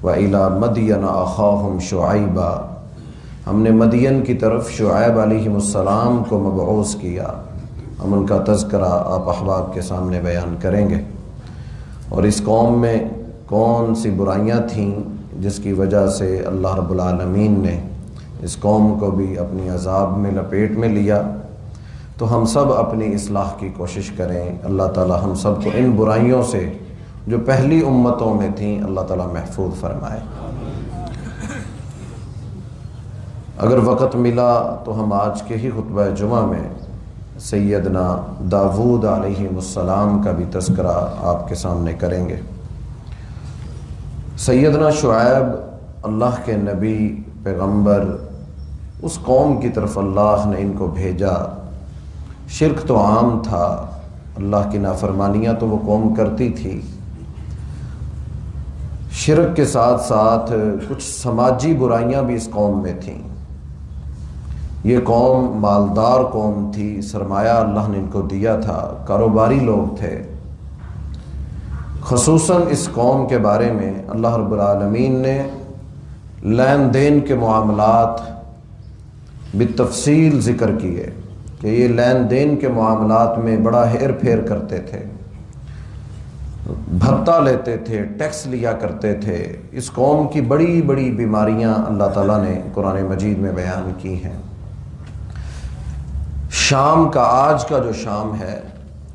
وَإِلَى مَدْيَنَ أَخَاهُمْ شُعَيْبًا، ہم نے مدین کی طرف شعیب علیہ السلام کو مبعوث کیا۔ ہم ان کا تذکرہ آپ احباب کے سامنے بیان کریں گے، اور اس قوم میں کون سی برائیاں تھیں جس کی وجہ سے اللہ رب العالمین نے اس قوم کو بھی اپنی عذاب میں لپیٹ میں لیا۔ تو ہم سب اپنی اصلاح کی کوشش کریں۔ اللہ تعالی ہم سب کو ان برائیوں سے جو پہلی امتوں میں تھیں اللہ تعالی محفوظ فرمائے۔ اگر وقت ملا تو ہم آج کے ہی خطبہ جمعہ میں سیدنا داود علیہ السلام کا بھی تذکرہ آپ کے سامنے کریں گے۔ سیدنا شعیب اللہ کے نبی پیغمبر، اس قوم کی طرف اللہ نے ان کو بھیجا۔ شرک تو عام تھا، اللہ کی نافرمانیاں تو وہ قوم کرتی تھی، شرک کے ساتھ ساتھ کچھ سماجی برائیاں بھی اس قوم میں تھیں۔ یہ قوم مالدار قوم تھی، سرمایہ اللہ نے ان کو دیا تھا، کاروباری لوگ تھے۔ خصوصاً اس قوم کے بارے میں اللہ رب العالمین نے لین دین کے معاملات بالتفصیل ذکر کیے کہ یہ لین دین کے معاملات میں بڑا ہیر پھیر کرتے تھے، بھتہ لیتے تھے، ٹیکس لیا کرتے تھے۔ اس قوم کی بڑی بڑی بیماریاں اللہ تعالیٰ نے قرآن مجید میں بیان کی ہیں۔ شام کا، آج کا جو شام ہے،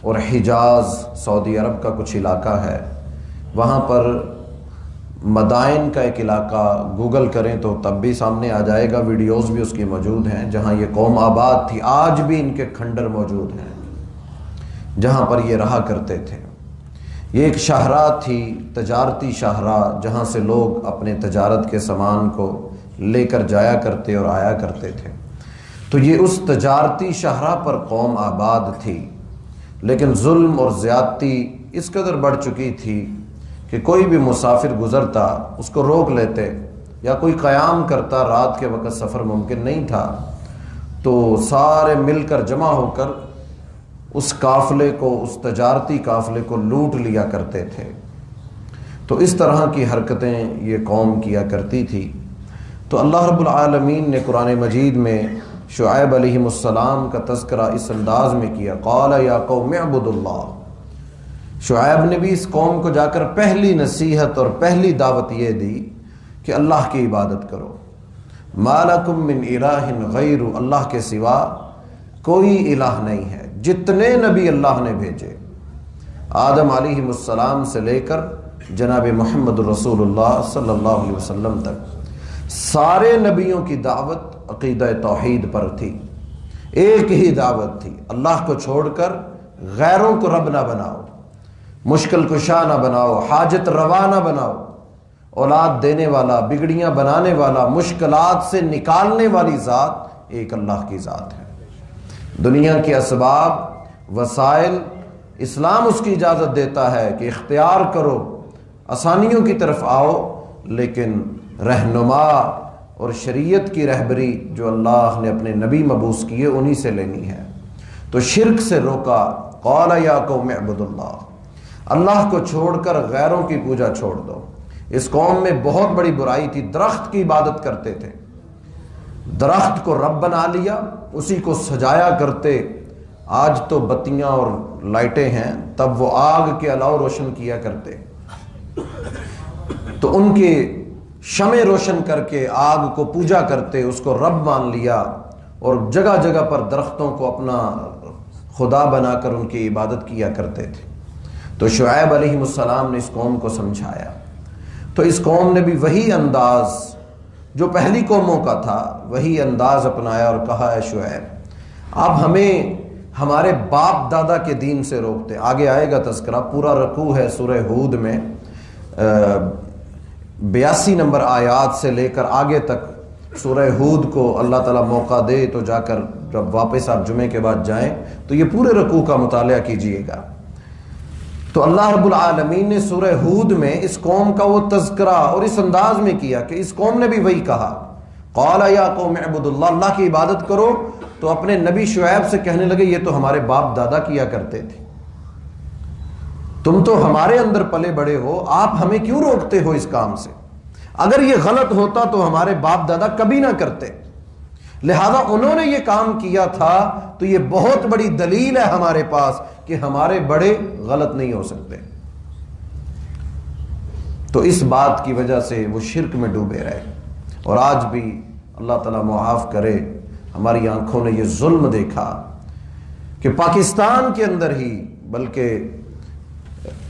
اور حجاز سعودی عرب کا کچھ علاقہ ہے، وہاں پر مدائن کا ایک علاقہ گوگل کریں تو تب بھی سامنے آ جائے گا، ویڈیوز بھی اس کی موجود ہیں، جہاں یہ قوم آباد تھی۔ آج بھی ان کے کھنڈر موجود ہیں جہاں پر یہ رہا کرتے تھے۔ یہ ایک شاہراہ تھی، تجارتی شاہراہ، جہاں سے لوگ اپنے تجارت کے سامان کو لے کر جایا کرتے اور آیا کرتے تھے۔ تو یہ اس تجارتی شاہراہ پر قوم آباد تھی، لیکن ظلم اور زیادتی اس قدر بڑھ چکی تھی کہ کوئی بھی مسافر گزرتا اس کو روک لیتے، یا کوئی قیام کرتا، رات کے وقت سفر ممکن نہیں تھا، تو سارے مل کر جمع ہو کر اس قافلے کو، اس تجارتی قافلے کو لوٹ لیا کرتے تھے۔ تو اس طرح کی حرکتیں یہ قوم کیا کرتی تھی۔ تو اللہ رب العالمین نے قرآن مجید میں شعیب علیہ السلام کا تذکرہ اس انداز میں کیا، قال یا قوم اعبدوا اللہ۔ شعیب نے بھی اس قوم کو جا کر پہلی نصیحت اور پہلی دعوت یہ دی کہ اللہ کی عبادت کرو۔ ما لکم من الہ غیر، اللہ کے سوا کوئی الہ نہیں ہے۔ جتنے نبی اللہ نے بھیجے، آدم علیہ السلام سے لے کر جناب محمد رسول اللہ صلی اللہ علیہ وسلم تک، سارے نبیوں کی دعوت عقیدہ توحید پر تھی۔ ایک ہی دعوت تھی، اللہ کو چھوڑ کر غیروں کو رب نہ بناؤ، مشکل کشا نہ بناؤ، حاجت روا نہ بناؤ۔ اولاد دینے والا، بگڑیاں بنانے والا، مشکلات سے نکالنے والی ذات ایک اللہ کی ذات ہے۔ دنیا کے اسباب، وسائل، اسلام اس کی اجازت دیتا ہے کہ اختیار کرو، آسانیوں کی طرف آؤ، لیکن رہنما اور شریعت کی رہبری جو اللہ نے اپنے نبی مبعوث کیے انہی سے لینی ہے۔ تو شرک سے روکا، قال یا قوم اعبدوا اللہ، اللہ کو چھوڑ کر غیروں کی پوجا چھوڑ دو۔ اس قوم میں بہت بڑی برائی تھی، درخت کی عبادت کرتے تھے، درخت کو رب بنا لیا، اسی کو سجایا کرتے۔ آج تو بتیاں اور لائٹیں ہیں، تب وہ آگ کے علاوہ روشن کیا کرتے، تو ان کے شمع روشن کر کے آگ کو پوجا کرتے، اس کو رب مان لیا، اور جگہ جگہ پر درختوں کو اپنا خدا بنا کر ان کی عبادت کیا کرتے تھے۔ تو شعیب علیہ السلام نے اس قوم کو سمجھایا، تو اس قوم نے بھی وہی انداز جو پہلی قوموں کا تھا وہی انداز اپنایا اور کہا، اے شعیب آپ ہمیں ہمارے باپ دادا کے دین سے روکتے۔ آگے آئے گا تذکرہ، پورا رکوع ہے سورہ ہود میں، 82 نمبر آیات سے لے کر آگے تک سورہ ہود کو اللہ تعالیٰ موقع دے تو جا کر جب واپس آپ جمعے کے بعد جائیں تو یہ پورے رکوع کا مطالعہ کیجئے گا۔ تو اللہ رب العالمین نے سورہ ہود میں اس قوم کا وہ تذکرہ اور اس انداز میں کیا کہ اس قوم نے بھی وہی کہا، قال یا قوم اعبدوا اللہ، اللہ کی عبادت کرو۔ تو اپنے نبی شعیب سے کہنے لگے یہ تو ہمارے باپ دادا کیا کرتے تھے، تم تو ہمارے اندر پلے بڑے ہو، آپ ہمیں کیوں روکتے ہو اس کام سے؟ اگر یہ غلط ہوتا تو ہمارے باپ دادا کبھی نہ کرتے، لہذا انہوں نے یہ کام کیا تھا تو یہ بہت بڑی دلیل ہے ہمارے پاس کہ ہمارے بڑے غلط نہیں ہو سکتے۔ تو اس بات کی وجہ سے وہ شرک میں ڈوبے رہے، اور آج بھی اللہ تعالیٰ معاف کرے ہماری آنکھوں نے یہ ظلم دیکھا کہ پاکستان کے اندر ہی بلکہ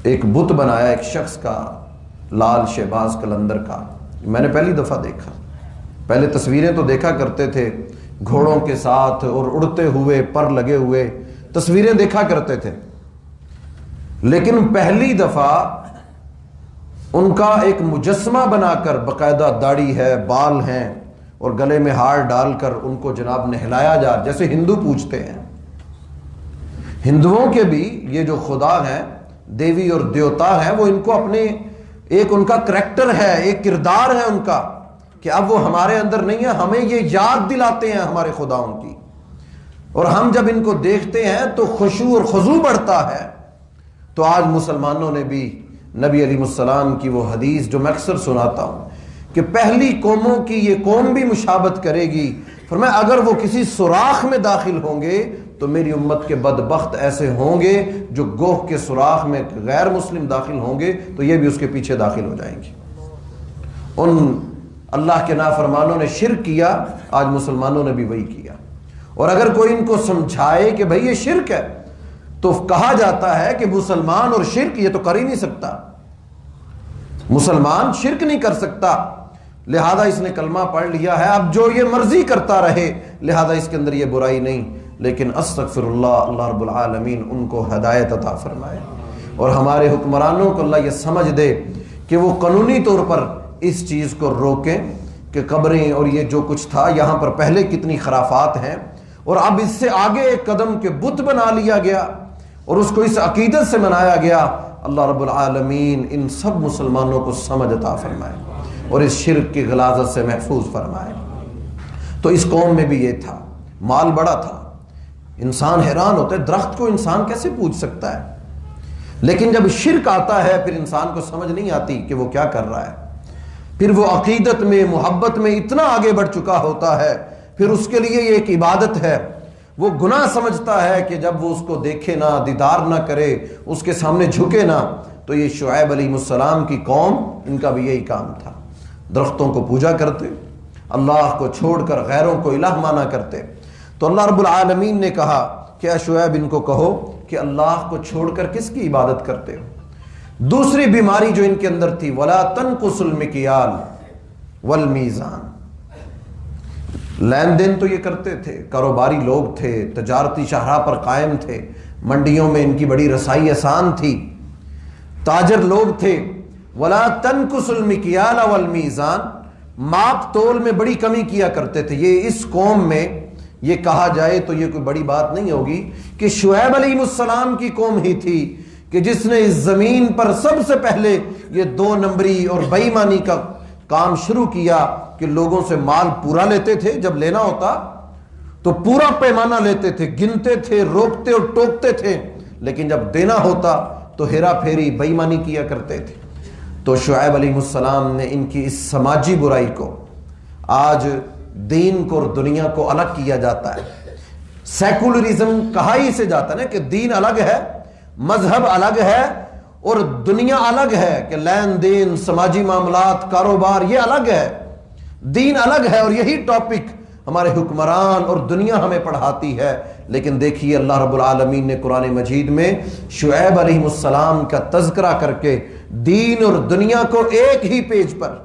ایک بت بنایا ایک شخص کا، لال شہباز قلندر کا، میں نے پہلی دفعہ دیکھا۔ پہلے تصویریں تو دیکھا کرتے تھے گھوڑوں کے ساتھ اور اڑتے ہوئے پر لگے ہوئے تصویریں دیکھا کرتے تھے، لیکن پہلی دفعہ ان کا ایک مجسمہ بنا کر، باقاعدہ داڑھی ہے، بال ہیں، اور گلے میں ہار ڈال کر ان کو جناب نہلایا جا، جیسے ہندو پوجتے ہیں۔ ہندوؤں کے بھی یہ جو خدا ہیں، دیوی اور دیوتا ہیں، وہ ان کو اپنے ایک ان کا کریکٹر ہے، ایک کردار ہے ان کا، کہ اب وہ ہمارے اندر نہیں ہے، ہمیں یہ یاد دلاتے ہیں ہمارے خداؤں کی، اور ہم جب ان کو دیکھتے ہیں تو خشوع اور خضوع بڑھتا ہے۔ تو آج مسلمانوں نے بھی نبی علیہ السلام کی وہ حدیث جو میں اکثر سناتا ہوں کہ پہلی قوموں کی یہ قوم بھی مشابہت کرے گی، فرمایا اگر وہ کسی سوراخ میں داخل ہوں گے تو میری امت کے بدبخت ایسے ہوں گے جو گوہ کے سوراخ میں غیر مسلم داخل ہوں گے تو یہ بھی اس کے پیچھے داخل ہو جائیں گے۔ ان اللہ کے نافرمانوں نے شرک کیا، آج مسلمانوں نے بھی وہی کیا۔ اور اگر کوئی ان کو سمجھائے کہ بھئی یہ شرک ہے، تو کہا جاتا ہے کہ مسلمان اور شرک یہ تو کر ہی نہیں سکتا، مسلمان شرک نہیں کر سکتا، لہذا اس نے کلمہ پڑھ لیا ہے، اب جو یہ مرضی کرتا رہے، لہذا اس کے اندر یہ برائی نہیں۔ لیکن استغفر اللہ، اللہ رب العالمین ان کو ہدایت عطا فرمائے، اور ہمارے حکمرانوں کو اللہ یہ سمجھ دے کہ وہ قانونی طور پر اس چیز کو روکیں کہ قبریں اور یہ جو کچھ تھا یہاں پر پہلے کتنی خرافات ہیں، اور اب اس سے آگے ایک قدم کے بت بنا لیا گیا اور اس کو اس عقیدت سے منایا گیا۔ اللہ رب العالمین ان سب مسلمانوں کو سمجھ عطا فرمائے اور اس شرک کی غلاظت سے محفوظ فرمائے۔ تو اس قوم میں بھی یہ تھا، مال بڑا تھا، انسان حیران ہوتا ہے درخت کو انسان کیسے پوج سکتا ہے، لیکن جب شرک آتا ہے پھر انسان کو سمجھ نہیں آتی کہ وہ کیا کر رہا ہے، پھر وہ عقیدت میں، محبت میں اتنا آگے بڑھ چکا ہوتا ہے، پھر اس کے لیے یہ ایک عبادت ہے، وہ گناہ سمجھتا ہے کہ جب وہ اس کو دیکھے نہ، دیدار نہ کرے، اس کے سامنے جھکے نہ۔ تو یہ شعیب علیہ السلام کی قوم، ان کا بھی یہی کام تھا، درختوں کو پوجا کرتے، اللہ کو چھوڑ کر غیروں کو الہ مانا کرتے۔ تو اللہ رب العالمین نے کہا کہ اے شعیب ان کو کہو کہ اللہ کو چھوڑ کر کس کی عبادت کرتے ہو۔ دوسری بیماری جو ان کے اندر تھی، وَلَا تَنْقُصُ الْمِكْيَالَ وَالْمِيزَانَ، لین دین تو یہ کرتے تھے، کاروباری لوگ تھے، تجارتی شاہراہ پر قائم تھے، منڈیوں میں ان کی بڑی رسائی آسان تھی، تاجر لوگ تھے۔ وَلَا تَنْقُصُ الْمِكْيَالَ وَالْمِيزَانَ، ماپ تول میں بڑی کمی کیا کرتے تھے۔ یہ اس قوم میں یہ کہا جائے تو یہ کوئی بڑی بات نہیں ہوگی کہ شعیب علیہ السلام کی قوم ہی تھی کہ جس نے اس زمین پر سب سے پہلے یہ 2 نمبری اور بے ایمانی کا کام شروع کیا کہ لوگوں سے مال پورا لیتے تھے، جب لینا ہوتا تو پورا پیمانہ لیتے تھے، گنتے تھے، روکتے اور ٹوکتے تھے، لیکن جب دینا ہوتا تو ہیرا پھیری، بے ایمانی کیا کرتے تھے۔ تو شعیب علیہ السلام نے ان کی اس سماجی برائی کو، آج دین کو اور دنیا کو الگ کیا جاتا ہے، سیکولرزم کہا ہی سے جاتا ہے نا کہ دین الگ ہے، مذہب الگ ہے اور دنیا الگ ہے، کہ لین دین، سماجی معاملات، کاروبار یہ الگ ہے، دین الگ ہے، اور یہی ٹاپک ہمارے حکمران اور دنیا ہمیں پڑھاتی ہے۔ لیکن دیکھیے اللہ رب العالمین نے قرآن مجید میں شعیب علیہ السلام کا تذکرہ کر کے دین اور دنیا کو ایک ہی پیج پر،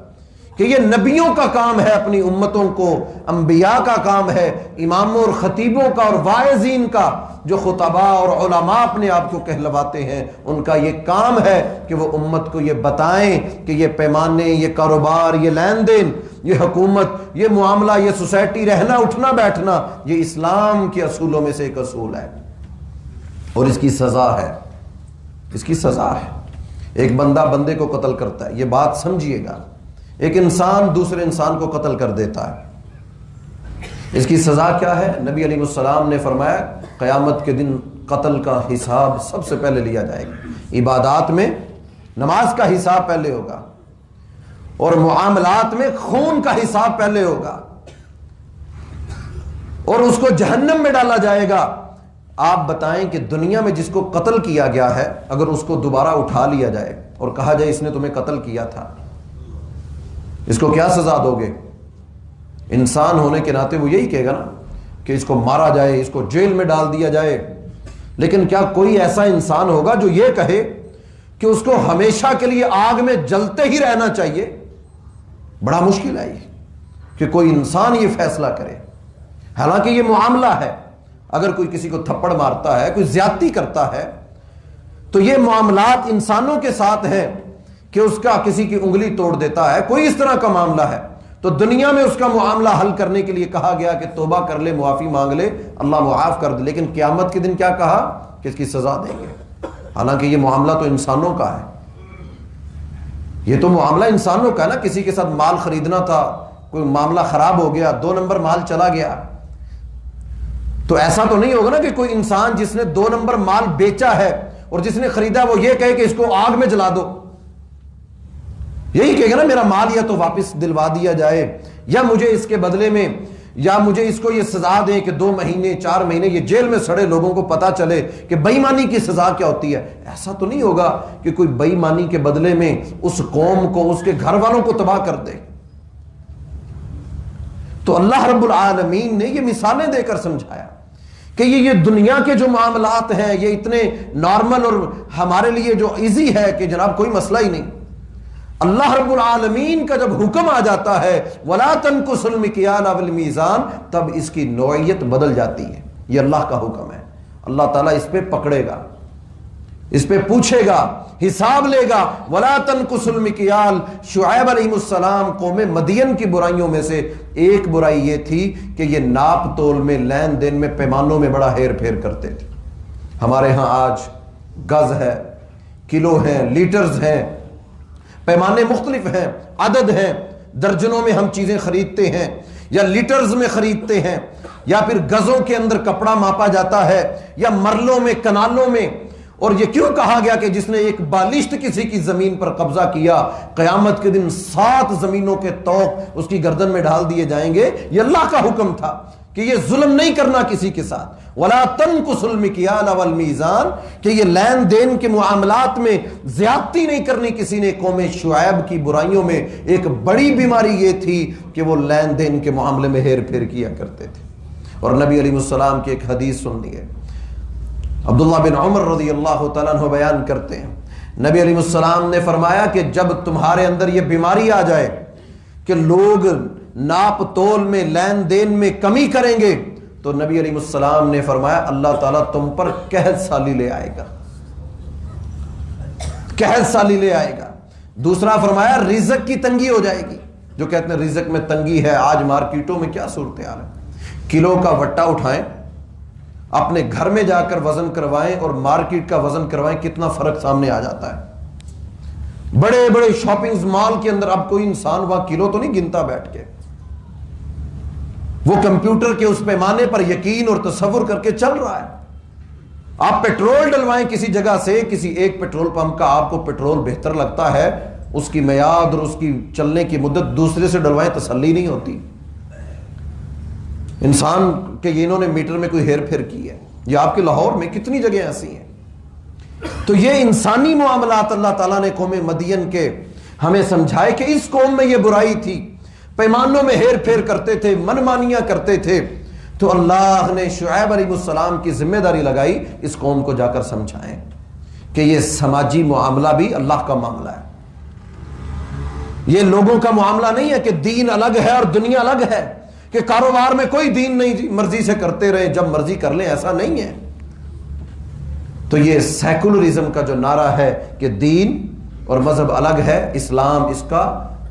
کہ یہ نبیوں کا کام ہے اپنی امتوں کو، انبیاء کا کام ہے، اماموں اور خطیبوں کا اور واعظین کا، جو خطباء اور علماء اپنے آپ کو کہلواتے ہیں، ان کا یہ کام ہے کہ وہ امت کو یہ بتائیں کہ یہ پیمانے، یہ کاروبار، یہ لین دین، یہ حکومت، یہ معاملہ، یہ سوسائٹی، رہنا اٹھنا بیٹھنا، یہ اسلام کے اصولوں میں سے ایک اصول ہے، اور اس کی سزا ہے، اس کی سزا ہے۔ ایک بندہ بندے کو قتل کرتا ہے، یہ بات سمجھیے گا، ایک انسان دوسرے انسان کو قتل کر دیتا ہے، اس کی سزا کیا ہے؟ نبی علیہ السلام نے فرمایا قیامت کے دن قتل کا حساب سب سے پہلے لیا جائے گا، عبادات میں نماز کا حساب پہلے ہوگا، اور معاملات میں خون کا حساب پہلے ہوگا اور اس کو جہنم میں ڈالا جائے گا۔ آپ بتائیں کہ دنیا میں جس کو قتل کیا گیا ہے اگر اس کو دوبارہ اٹھا لیا جائے اور کہا جائے اس نے تمہیں قتل کیا تھا، اس کو کیا سزا دو گے؟ انسان ہونے کے ناطے وہ یہی کہے گا نا کہ اس کو مارا جائے، اس کو جیل میں ڈال دیا جائے۔ لیکن کیا کوئی ایسا انسان ہوگا جو یہ کہے کہ اس کو ہمیشہ کے لیے آگ میں جلتے ہی رہنا چاہیے؟ بڑا مشکل ہے یہ کہ کوئی انسان یہ فیصلہ کرے۔ حالانکہ یہ معاملہ ہے، اگر کوئی کسی کو تھپڑ مارتا ہے، کوئی زیادتی کرتا ہے، تو یہ معاملات انسانوں کے ساتھ ہیں کہ اس کا کسی کی انگلی توڑ دیتا ہے، کوئی اس طرح کا معاملہ ہے تو دنیا میں اس کا معاملہ حل کرنے کے لیے کہا گیا کہ توبہ کر لے، معافی مانگ لے، اللہ معاف کر دے۔ لیکن قیامت کے دن کیا کہا کہ اس کی سزا دیں گے، حالانکہ یہ معاملہ تو انسانوں کا ہے۔ یہ تو معاملہ انسانوں کا ہے نا، کسی کے ساتھ مال خریدنا تھا، کوئی معاملہ خراب ہو گیا، 2 نمبر مال چلا گیا، تو ایسا تو نہیں ہوگا نا کہ کوئی انسان جس نے 2 نمبر مال بیچا ہے اور جس نے خریدا وہ یہ کہے کہ اس کو آگ میں جلا دو۔ یہی کہے گا نا میرا مال یا تو واپس دلوا دیا جائے، یا مجھے اس کے بدلے میں، یا مجھے اس کو یہ سزا دیں کہ 2 مہینے 4 مہینے یہ جیل میں سڑے، لوگوں کو پتا چلے کہ بے ایمانی کی سزا کیا ہوتی ہے۔ ایسا تو نہیں ہوگا کہ کوئی بے ایمانی کے بدلے میں اس قوم کو، اس کے گھر والوں کو تباہ کر دے۔ تو اللہ رب العالمین نے یہ مثالیں دے کر سمجھایا کہ یہ دنیا کے جو معاملات ہیں یہ اتنے نارمل اور ہمارے لیے جو ایزی ہے کہ جناب کوئی مسئلہ ہی نہیں۔ اللہ رب العالمین کا جب حکم آ جاتا ہے وَلَا تَنْقُصُوا الْمِكْيَالَ وَالْمِيزَانَ، تب اس کی نوعیت بدل جاتی ہے۔ یہ اللہ کا حکم ہے، اللہ تعالیٰ اس پہ پکڑے گا، اس پہ پوچھے گا، حساب لے گا۔ وَلَا تَنْقُصُوا الْمِكْيَالَ، شعیب علیہ السلام قوم مدین کی برائیوں میں سے ایک برائی یہ تھی کہ یہ ناپ تول میں، لین دین میں، پیمانوں میں بڑا ہیر پھیر کرتے تھے۔ ہمارے ہاں آج گز ہے، کلو ہیں، لیٹرز ہیں، پیمانے مختلف ہیں، عدد ہیں، درجنوں میں ہم چیزیں خریدتے ہیں یا لیٹرز میں خریدتے ہیں، یا پھر گزوں کے اندر کپڑا ماپا جاتا ہے، یا مرلوں میں، کنالوں میں۔ اور یہ کیوں کہا گیا کہ جس نے ایک بالشت کسی کی زمین پر قبضہ کیا قیامت کے دن 7 زمینوں کے طوق اس کی گردن میں ڈال دیے جائیں گے؟ یہ اللہ کا حکم تھا کہ یہ ظلم نہیں کرنا کسی کے ساتھ۔ وَلَا تَنْقُصُوا الْمِكْيَالَ وَالْمِيزَانَ، کہ یہ لین دین کے معاملات میں زیادتی نہیں کرنی کسی نے۔ قوم شعیب کی برائیوں میں ایک بڑی بیماری یہ تھی کہ وہ لین دین کے معاملے میں ہیر پھیر کیا کرتے تھے۔ اور نبی علیہ السلام کی ایک حدیث سن لیے، عبداللہ بن عمر رضی اللہ تعالیٰ عنہ بیان کرتے ہیں، نبی علیہ السلام نے فرمایا کہ جب تمہارے اندر یہ بیماری آ جائے کہ لوگ ناپ تول میں، لین دین میں کمی کریں گے، تو نبی علیہ السلام نے فرمایا اللہ تعالیٰ تم پر قحط سالی لے آئے گا، قحط سالی لے آئے گا۔ دوسرا فرمایا رزق کی تنگی ہو جائے گی۔ جو کہتے ہیں رزق میں تنگی ہے، آج مارکیٹوں میں کیا صورتحال ہے، کلو کا وٹا اٹھائیں، اپنے گھر میں جا کر وزن کروائیں اور مارکیٹ کا وزن کروائیں، کتنا فرق سامنے آ جاتا ہے۔ بڑے بڑے شاپنگ مال کے اندر اب کوئی انسان وہاں کلو تو نہیں گنتا بیٹھ کے، وہ کمپیوٹر کے اس پیمانے پر یقین اور تصور کر کے چل رہا ہے۔ آپ پیٹرول ڈلوائیں کسی جگہ سے، کسی ایک پیٹرول پمپ کا آپ کو پیٹرول بہتر لگتا ہے، اس کی میعاد اور اس کی چلنے کی مدت دوسرے سے ڈلوائیں، تسلی نہیں ہوتی۔ انسان کے انہوں نے میٹر میں کوئی ہیر پھیر کی ہے، یہ آپ کے لاہور میں کتنی جگہ ایسی ہیں۔ تو یہ انسانی معاملات اللہ تعالیٰ نے قوم مدین کے ہمیں سمجھائے کہ اس قوم میں یہ برائی تھی، پیمانوں میں ہیر پھیر کرتے تھے، منمانیاں کرتے تھے۔ تو اللہ نے شعیب علیہ السلام کی ذمہ داری لگائی اس قوم کو جا کر سمجھائیں کہ یہ سماجی معاملہ بھی اللہ کا معاملہ ہے، یہ لوگوں کا معاملہ نہیں ہے کہ دین الگ ہے اور دنیا الگ ہے، کہ کاروبار میں کوئی دین نہیں، مرضی سے کرتے رہے، جب مرضی کر لیں، ایسا نہیں ہے۔ تو یہ سیکولرزم کا جو نعرہ ہے کہ دین اور مذہب الگ ہے، اسلام اس کا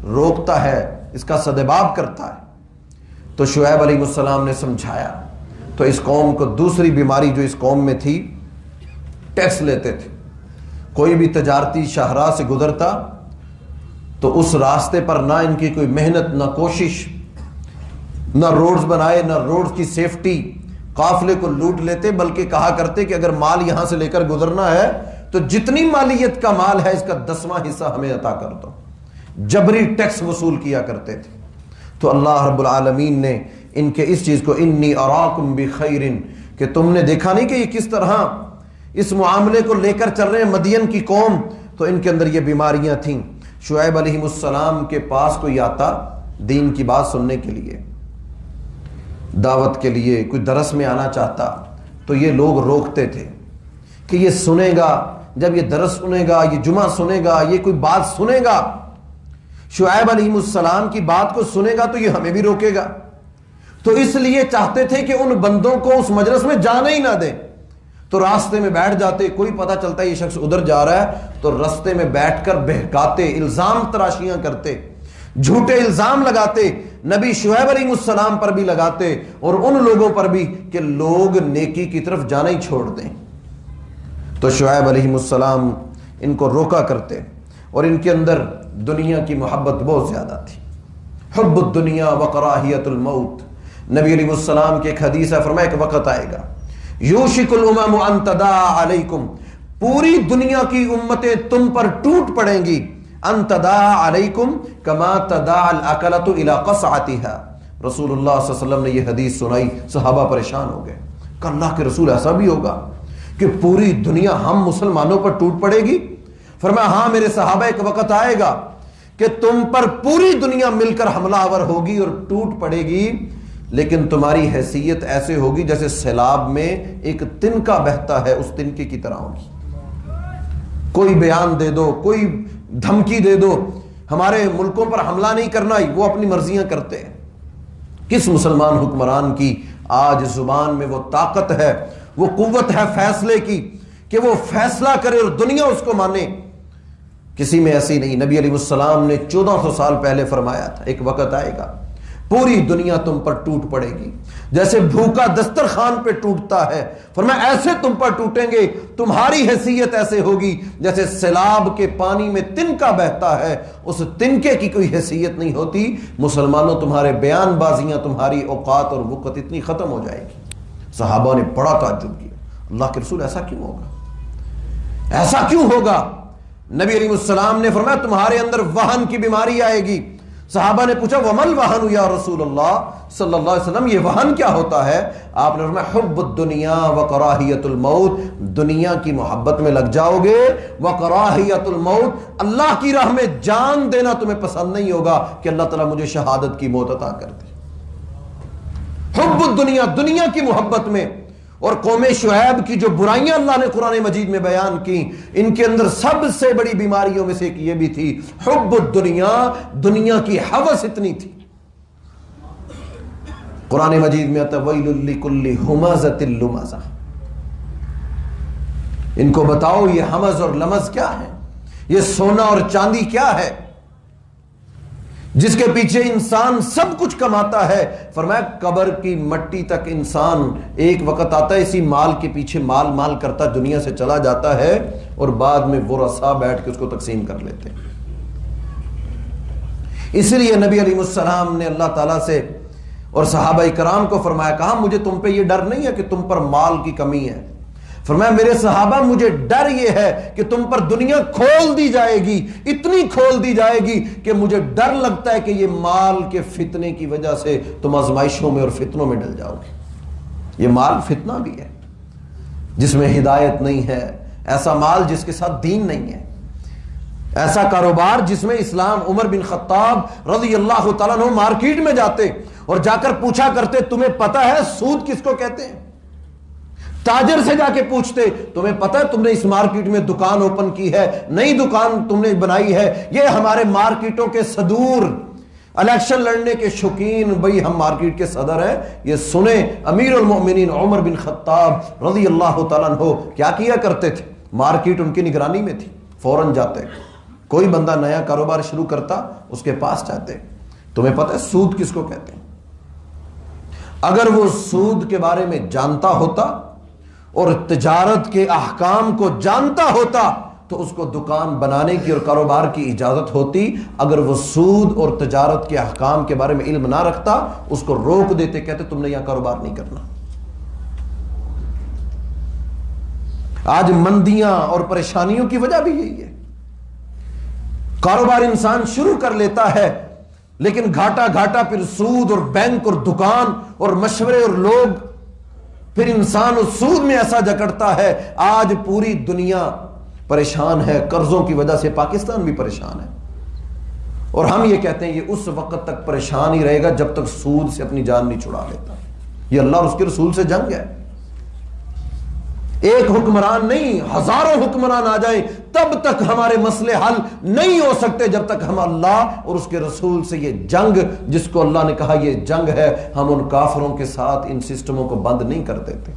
روکتا ہے، اس کا سدباب کرتا ہے۔ تو شعیب علیہ السلام نے سمجھایا، تو اس قوم کو دوسری بیماری جو اس قوم میں تھی، ٹیکس لیتے تھے۔ کوئی بھی تجارتی شاہراہ سے گزرتا تو اس راستے پر نہ ان کی کوئی محنت، نہ کوشش، نہ روڈز بنائے، نہ روڈز کی سیفٹی، قافلے کو لوٹ لیتے، بلکہ کہا کرتے کہ اگر مال یہاں سے لے کر گزرنا ہے تو جتنی مالیت کا مال ہے اس کا 10واں حصہ ہمیں عطا کر دو، جبری ٹیکس وصول کیا کرتے تھے. تو اللہ رب العالمین نے ان کے اس چیز کو انی اراکم بخیر، کہ تم نے دیکھا نہیں کہ یہ کس طرح اس معاملے کو لے کر چل رہے ہیں مدین کی قوم، تو ان کے اندر یہ بیماریاں تھیں. شعیب علیہ السلام کے پاس کوئی آتا دین کی بات سننے کے لیے، دعوت کے لیے، کوئی درس میں آنا چاہتا، تو یہ لوگ روکتے تھے کہ یہ سنے گا، جب یہ درس سنے گا، یہ جمعہ سنے گا، یہ کوئی بات سنے گا، شعیب علیہ السلام کی بات کو سنے گا تو یہ ہمیں بھی روکے گا. تو اس لیے چاہتے تھے کہ ان بندوں کو اس مجلس میں جانے ہی نہ دیں. تو راستے میں بیٹھ جاتے، کوئی پتہ چلتا ہے یہ شخص ادھر جا رہا ہے تو راستے میں بیٹھ کر بہکاتے، الزام تراشیاں کرتے، جھوٹے الزام لگاتے، نبی شعیب علیہ السلام پر بھی لگاتے اور ان لوگوں پر بھی کہ لوگ نیکی کی طرف جانا ہی چھوڑ دیں. تو شعیب علیہ السلام ان کو روکا کرتے اور ان کے اندر دنیا کی محبت بہت زیادہ تھی. حب الدنیا وکراہیت الموت. نبی علیہ السلام کی ایک حدیث ہے، فرمایا کہ وقت آئے گا یوشک الامم ان تداعی علیکم، پوری دنیا کی امتیں تم پر ٹوٹ پڑیں گی، ان تداعی علیکم کما تداعی الاکلۃ الی قصعتها. رسول اللہ صلی اللہ علیہ وسلم نے یہ حدیث سنائی، صحابہ پریشان ہو گئے کہ اللہ کے رسول ایسا بھی ہوگا کہ پوری دنیا ہم مسلمانوں پر ٹوٹ پڑے گی؟ فرمایا ہاں میرے صحابہ، ایک وقت آئے گا کہ تم پر پوری دنیا مل کر حملہ آور ہوگی اور ٹوٹ پڑے گی، لیکن تمہاری حیثیت ایسے ہوگی جیسے سیلاب میں ایک تنکا بہتا ہے، اس تنکے کی طرح ہوگی. کوئی بیان دے دو، کوئی دھمکی دے دو، ہمارے ملکوں پر حملہ نہیں کرنا، وہ اپنی مرضیاں کرتے ہیں. کس مسلمان حکمران کی آج زبان میں وہ طاقت ہے، وہ قوت ہے فیصلے کی کہ وہ فیصلہ کرے اور دنیا اس کو مانے؟ کسی میں ایسی نہیں. نبی علیہ السلام نے 1400 سال پہلے فرمایا تھا ایک وقت آئے گا پوری دنیا تم پر ٹوٹ پڑے گی، جیسے بھوکا دسترخوان پہ ٹوٹتا ہے، فرمایا ایسے تم پر ٹوٹیں گے، تمہاری حیثیت ایسے ہوگی جیسے سیلاب کے پانی میں تنکا بہتا ہے، اس تنکے کی کوئی حیثیت نہیں ہوتی. مسلمانوں تمہارے بیان بازیاں، تمہاری اوقات اور وقت اتنی ختم ہو جائے گی. صحابہ نے بڑا تعجب کیا، اللہ کے رسول ایسا کیوں ہوگا، ایسا کیوں ہوگا؟ نبی علیہ السلام نے فرمایا تمہارے اندر وہن کی بیماری آئے گی. صحابہ نے پوچھا ومل وہن یا رسول اللہ صلی اللہ علیہ وسلم، یہ وہن کیا ہوتا ہے؟ آپ نے فرمایا حب الدنیا وکراہیت الموت، دنیا کی محبت میں لگ جاؤ گے، وکراہیت الموت، اللہ کی راہ میں جان دینا تمہیں پسند نہیں ہوگا کہ اللہ تعالیٰ مجھے شہادت کی موت عطا کر دے. حب الدنیا، دنیا کی محبت میں. اور قوم شعیب کی جو برائیاں اللہ نے قرآن مجید میں بیان کی، ان کے اندر سب سے بڑی بیماریوں میں سے ایک یہ بھی تھی حب الدنیا، دنیا کی ہوس اتنی تھی. قرآن مجید میں آتا ویل لکل ہمزۃ لمزہ. ان کو بتاؤ یہ ہمز اور لمز کیا ہے، یہ سونا اور چاندی کیا ہے جس کے پیچھے انسان سب کچھ کماتا ہے. فرمایا قبر کی مٹی تک انسان ایک وقت آتا ہے اسی مال کے پیچھے مال مال کرتا دنیا سے چلا جاتا ہے اور بعد میں ورثاء بیٹھ کے اس کو تقسیم کر لیتے ہیں. اس لیے نبی علیہ السلام نے اللہ تعالیٰ سے اور صحابہ کرام کو فرمایا، کہا مجھے تم پہ یہ ڈر نہیں ہے کہ تم پر مال کی کمی ہے. فرمایا میرے صحابہ مجھے ڈر یہ ہے کہ تم پر دنیا کھول دی جائے گی، اتنی کھول دی جائے گی کہ مجھے ڈر لگتا ہے کہ یہ مال کے فتنے کی وجہ سے تم آزمائشوں میں اور فتنوں میں ڈل جاؤ گے. یہ مال فتنہ بھی ہے جس میں ہدایت نہیں ہے، ایسا مال جس کے ساتھ دین نہیں ہے، ایسا کاروبار جس میں اسلام. عمر بن خطاب رضی اللہ تعالیٰ عنہ مارکیٹ میں جاتے اور جا کر پوچھا کرتے تمہیں پتہ ہے سود کس کو کہتے ہیں؟ تاجر سے جا کے پوچھتے تمہیں پتہ ہے تم نے اس مارکیٹ میں دکان اوپن کی ہے، نئی دکان تم نے بنائی ہے، یہ ہمارے مارکیٹوں کے صدور، الیکشن لڑنے کے شوقین، بھئی ہم مارکیٹ کے صدر ہیں. یہ سنیں امیر المؤمنین عمر بن خطاب رضی اللہ تعالیٰ عنہ کیا کیا کرتے تھے. مارکیٹ ان کی نگرانی میں تھی، فوراً جاتے، کوئی بندہ نیا کاروبار شروع کرتا اس کے پاس جاتے، تمہیں پتہ ہے سود کس کو کہتے ہیں؟ اگر وہ سود کے بارے میں جانتا ہوتا اور تجارت کے احکام کو جانتا ہوتا تو اس کو دکان بنانے کی اور کاروبار کی اجازت ہوتی. اگر وہ سود اور تجارت کے احکام کے بارے میں علم نہ رکھتا اس کو روک دیتے، کہتے تم نے یہاں کاروبار نہیں کرنا. آج مندیاں اور پریشانیوں کی وجہ بھی یہی ہے. کاروبار انسان شروع کر لیتا ہے لیکن گھاٹا گھاٹا، پھر سود اور بینک اور دکان اور مشورے اور لوگ، پھر انسان اس سود میں ایسا جکڑتا ہے. آج پوری دنیا پریشان ہے قرضوں کی وجہ سے، پاکستان بھی پریشان ہے. اور ہم یہ کہتے ہیں یہ اس وقت تک پریشان ہی رہے گا جب تک سود سے اپنی جان نہیں چھڑا لیتا. یہ اللہ اور اس کے رسول سے جنگ ہے. ایک حکمران نہیں، ہزاروں حکمران آ جائیں تب تک ہمارے مسئلے حل نہیں ہو سکتے جب تک ہم اللہ اور اس کے رسول سے یہ جنگ، جس کو اللہ نے کہا یہ جنگ ہے، ہم ان کافروں کے ساتھ ان سسٹموں کو بند نہیں کر دیتے.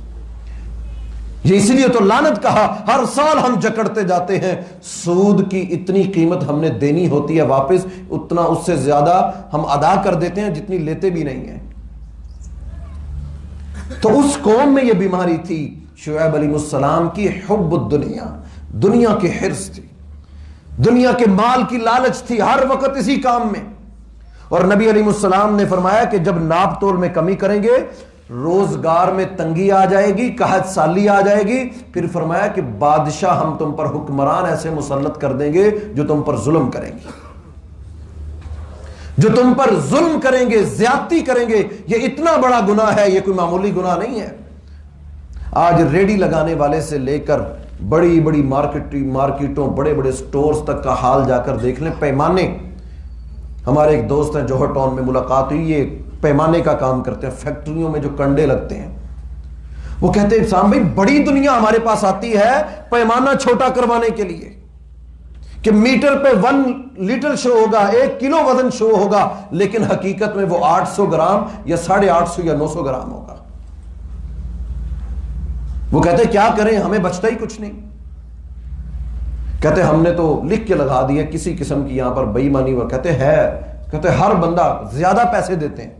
یہ اس لیے تو لعنت کہا، ہر سال ہم جکڑتے جاتے ہیں. سود کی اتنی قیمت ہم نے دینی ہوتی ہے واپس، اتنا اس سے زیادہ ہم ادا کر دیتے ہیں جتنی لیتے بھی نہیں ہیں. تو اس قوم میں یہ بیماری تھی شعیب علیہ السلام کی، حب الدنیا، دنیا کی حرص تھی، دنیا کے مال کی لالچ تھی، ہر وقت اسی کام میں. اور نبی علیہ السلام نے فرمایا کہ جب ناپ تول میں کمی کریں گے، روزگار میں تنگی آ جائے گی، قحط سالی آ جائے گی. پھر فرمایا کہ بادشاہ ہم تم پر حکمران ایسے مسلط کر دیں گے جو تم پر ظلم کریں گے، جو تم پر ظلم کریں گے، زیادتی کریں گے. یہ اتنا بڑا گناہ ہے، یہ کوئی معمولی گناہ نہیں ہے. آج ریڈی لگانے والے سے لے کر بڑی بڑی مارکیٹوں، بڑے بڑے سٹورز تک کا حال جا کر دیکھ لیں. پیمانے، ہمارے ایک دوست ہیں جوہر ٹاؤن میں ملاقات ہوئی، یہ پیمانے کا کام کرتے ہیں، فیکٹریوں میں جو کنڈے لگتے ہیں. وہ کہتے ہیں سام بھائی بڑی دنیا ہمارے پاس آتی ہے پیمانہ چھوٹا کروانے کے لیے کہ میٹر پہ 1 لیٹر شو ہوگا، 1 کلو وزن شو ہوگا، لیکن حقیقت میں وہ 800 گرام یا 850 یا 900 گرام ہوگا. وہ کہتے ہیں کیا کریں، ہمیں بچتا ہی کچھ نہیں. کہتے ہم نے تو لکھ کے لگا دیا کسی قسم کی یہاں پر بے ایمانی. وہ کہتے ہر بندہ زیادہ پیسے دیتے ہیں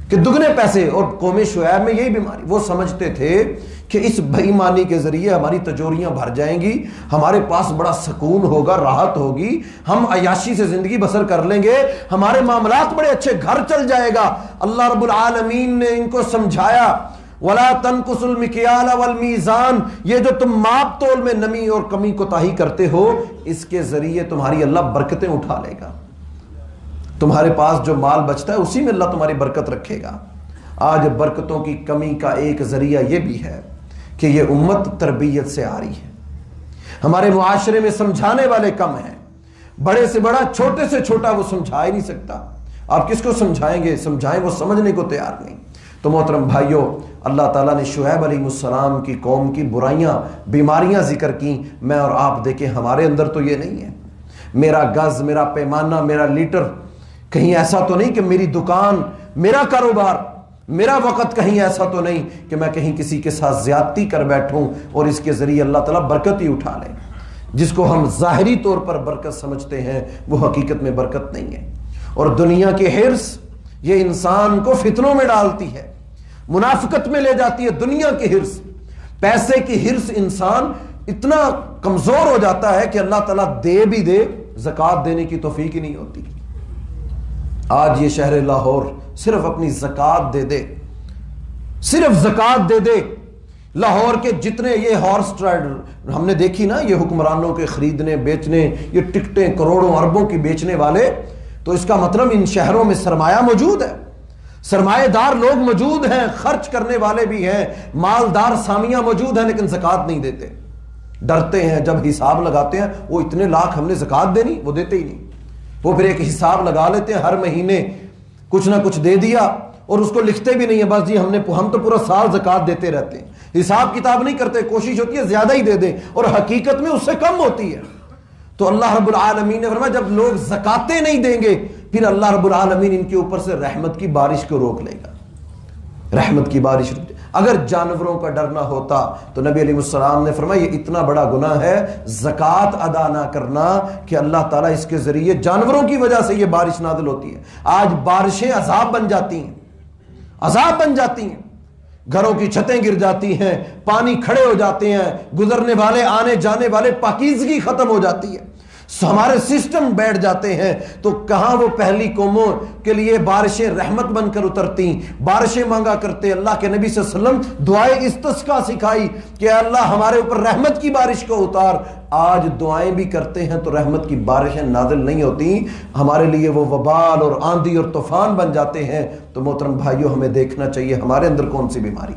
کہ دگنے پیسے. اور قوم شعیب میں یہی بیماری، وہ سمجھتے تھے کہ اس بے ایمانی کے ذریعے ہماری تجوریاں بھر جائیں گی، ہمارے پاس بڑا سکون ہوگا، راحت ہوگی، ہم عیاشی سے زندگی بسر کر لیں گے، ہمارے معاملات بڑے اچھے، گھر چل جائے گا. اللہ رب العالمین نے ان کو سمجھایا وَلَا تَنْقُصُوا الْمِكْيَالَ وَالْمِيزَانَ، یہ جو تم ماپ تول میں نمی اور کمی کوتاہی کرتے ہو، اس کے ذریعے تمہاری اللہ برکتیں اٹھا لے گا. تمہارے پاس جو مال بچتا ہے اسی میں اللہ تمہاری برکت رکھے گا. آج برکتوں کی کمی کا ایک ذریعہ یہ بھی ہے کہ یہ امت تربیت سے آ رہی ہے. ہمارے معاشرے میں سمجھانے والے کم ہیں، بڑے سے بڑا چھوٹے سے چھوٹا وہ سمجھا ہی نہیں سکتا. آپ کس کو سمجھائیں گے؟ سمجھائیں، وہ سمجھنے کو تیار نہیں. تو محترم بھائیوں، اللہ تعالیٰ نے شعیب علیہ السلام کی قوم کی برائیاں، بیماریاں ذکر کی. میں اور آپ دیکھیں ہمارے اندر تو یہ نہیں ہے. میرا گز، میرا پیمانہ، میرا لیٹر کہیں ایسا تو نہیں کہ میری دکان، میرا کاروبار، میرا وقت کہیں ایسا تو نہیں کہ میں کہیں کسی کے ساتھ زیادتی کر بیٹھوں اور اس کے ذریعے اللہ تعالیٰ برکت ہی اٹھا لے. جس کو ہم ظاہری طور پر برکت سمجھتے ہیں وہ حقیقت میں برکت نہیں ہے. اور دنیا کی حرص یہ انسان کو فتنوں میں ڈالتی ہے، منافقت میں لے جاتی ہے. دنیا کی حرص، پیسے کی حرص، انسان اتنا کمزور ہو جاتا ہے کہ اللہ تعالیٰ دے بھی دے، زکوٰۃ دینے کی توفیق ہی نہیں ہوتی. آج یہ شہر لاہور صرف اپنی زکوٰۃ دے دے، صرف زکوٰۃ دے دے. لاہور کے جتنے یہ ہارس ٹریڈر ہم نے دیکھی نا، یہ حکمرانوں کے خریدنے بیچنے، یہ ٹکٹیں کروڑوں اربوں کی بیچنے والے، تو اس کا مطلب ان شہروں میں سرمایہ موجود ہے، سرمایہ دار لوگ موجود ہیں، خرچ کرنے والے بھی ہیں، مالدار سامیاں موجود ہیں، لیکن زکوٰۃ نہیں دیتے. ڈرتے ہیں، جب حساب لگاتے ہیں وہ اتنے لاکھ ہم نے زکوٰۃ دینی، وہ دیتے ہی نہیں. وہ پھر ایک حساب لگا لیتے ہیں، ہر مہینے کچھ نہ کچھ دے دیا، اور اس کو لکھتے بھی نہیں ہے، بس جی ہم تو پورا سال زکوٰۃ دیتے رہتے ہیں. حساب کتاب نہیں کرتے، کوشش ہوتی ہے زیادہ ہی دے دیں، اور حقیقت میں اس سے کم ہوتی ہے. تو اللہ رب العالمین نے فرمایا جب لوگ زکاتیں نہیں دیں گے پھر اللہ رب العالمین ان کے اوپر سے رحمت کی بارش کو روک لے گا. رحمت کی بارش روک. اگر جانوروں کا ڈر نہ ہوتا تو نبی علیہ السلام نے فرمایا یہ اتنا بڑا گناہ ہے زکوٰۃ ادا نہ کرنا کہ اللہ تعالیٰ اس کے ذریعے جانوروں کی وجہ سے یہ بارش نازل ہوتی ہے. آج بارشیں عذاب بن جاتی ہیں، عذاب بن جاتی ہیں، گھروں کی چھتیں گر جاتی ہیں، پانی کھڑے ہو جاتے ہیں، گزرنے والے آنے جانے والے پاکیزگی ختم ہو جاتی ہے. ہمارے سسٹم بیٹھ جاتے ہیں تو کہاں وہ پہلی قوموں کے لیے بارشیں رحمت بن کر اترتی، بارشیں مانگا کرتے. اللہ کے نبی صلی اللہ علیہ وسلم دعائے استسقا سکھائی کہ اے اللہ ہمارے اوپر رحمت کی بارش کو اتار. آج دعائیں بھی کرتے ہیں تو رحمت کی بارشیں نازل نہیں ہوتی، ہمارے لیے وہ وبال اور آندھی اور طوفان بن جاتے ہیں. تو محترم بھائیوں، ہمیں دیکھنا چاہیے ہمارے اندر کون سی بیماری.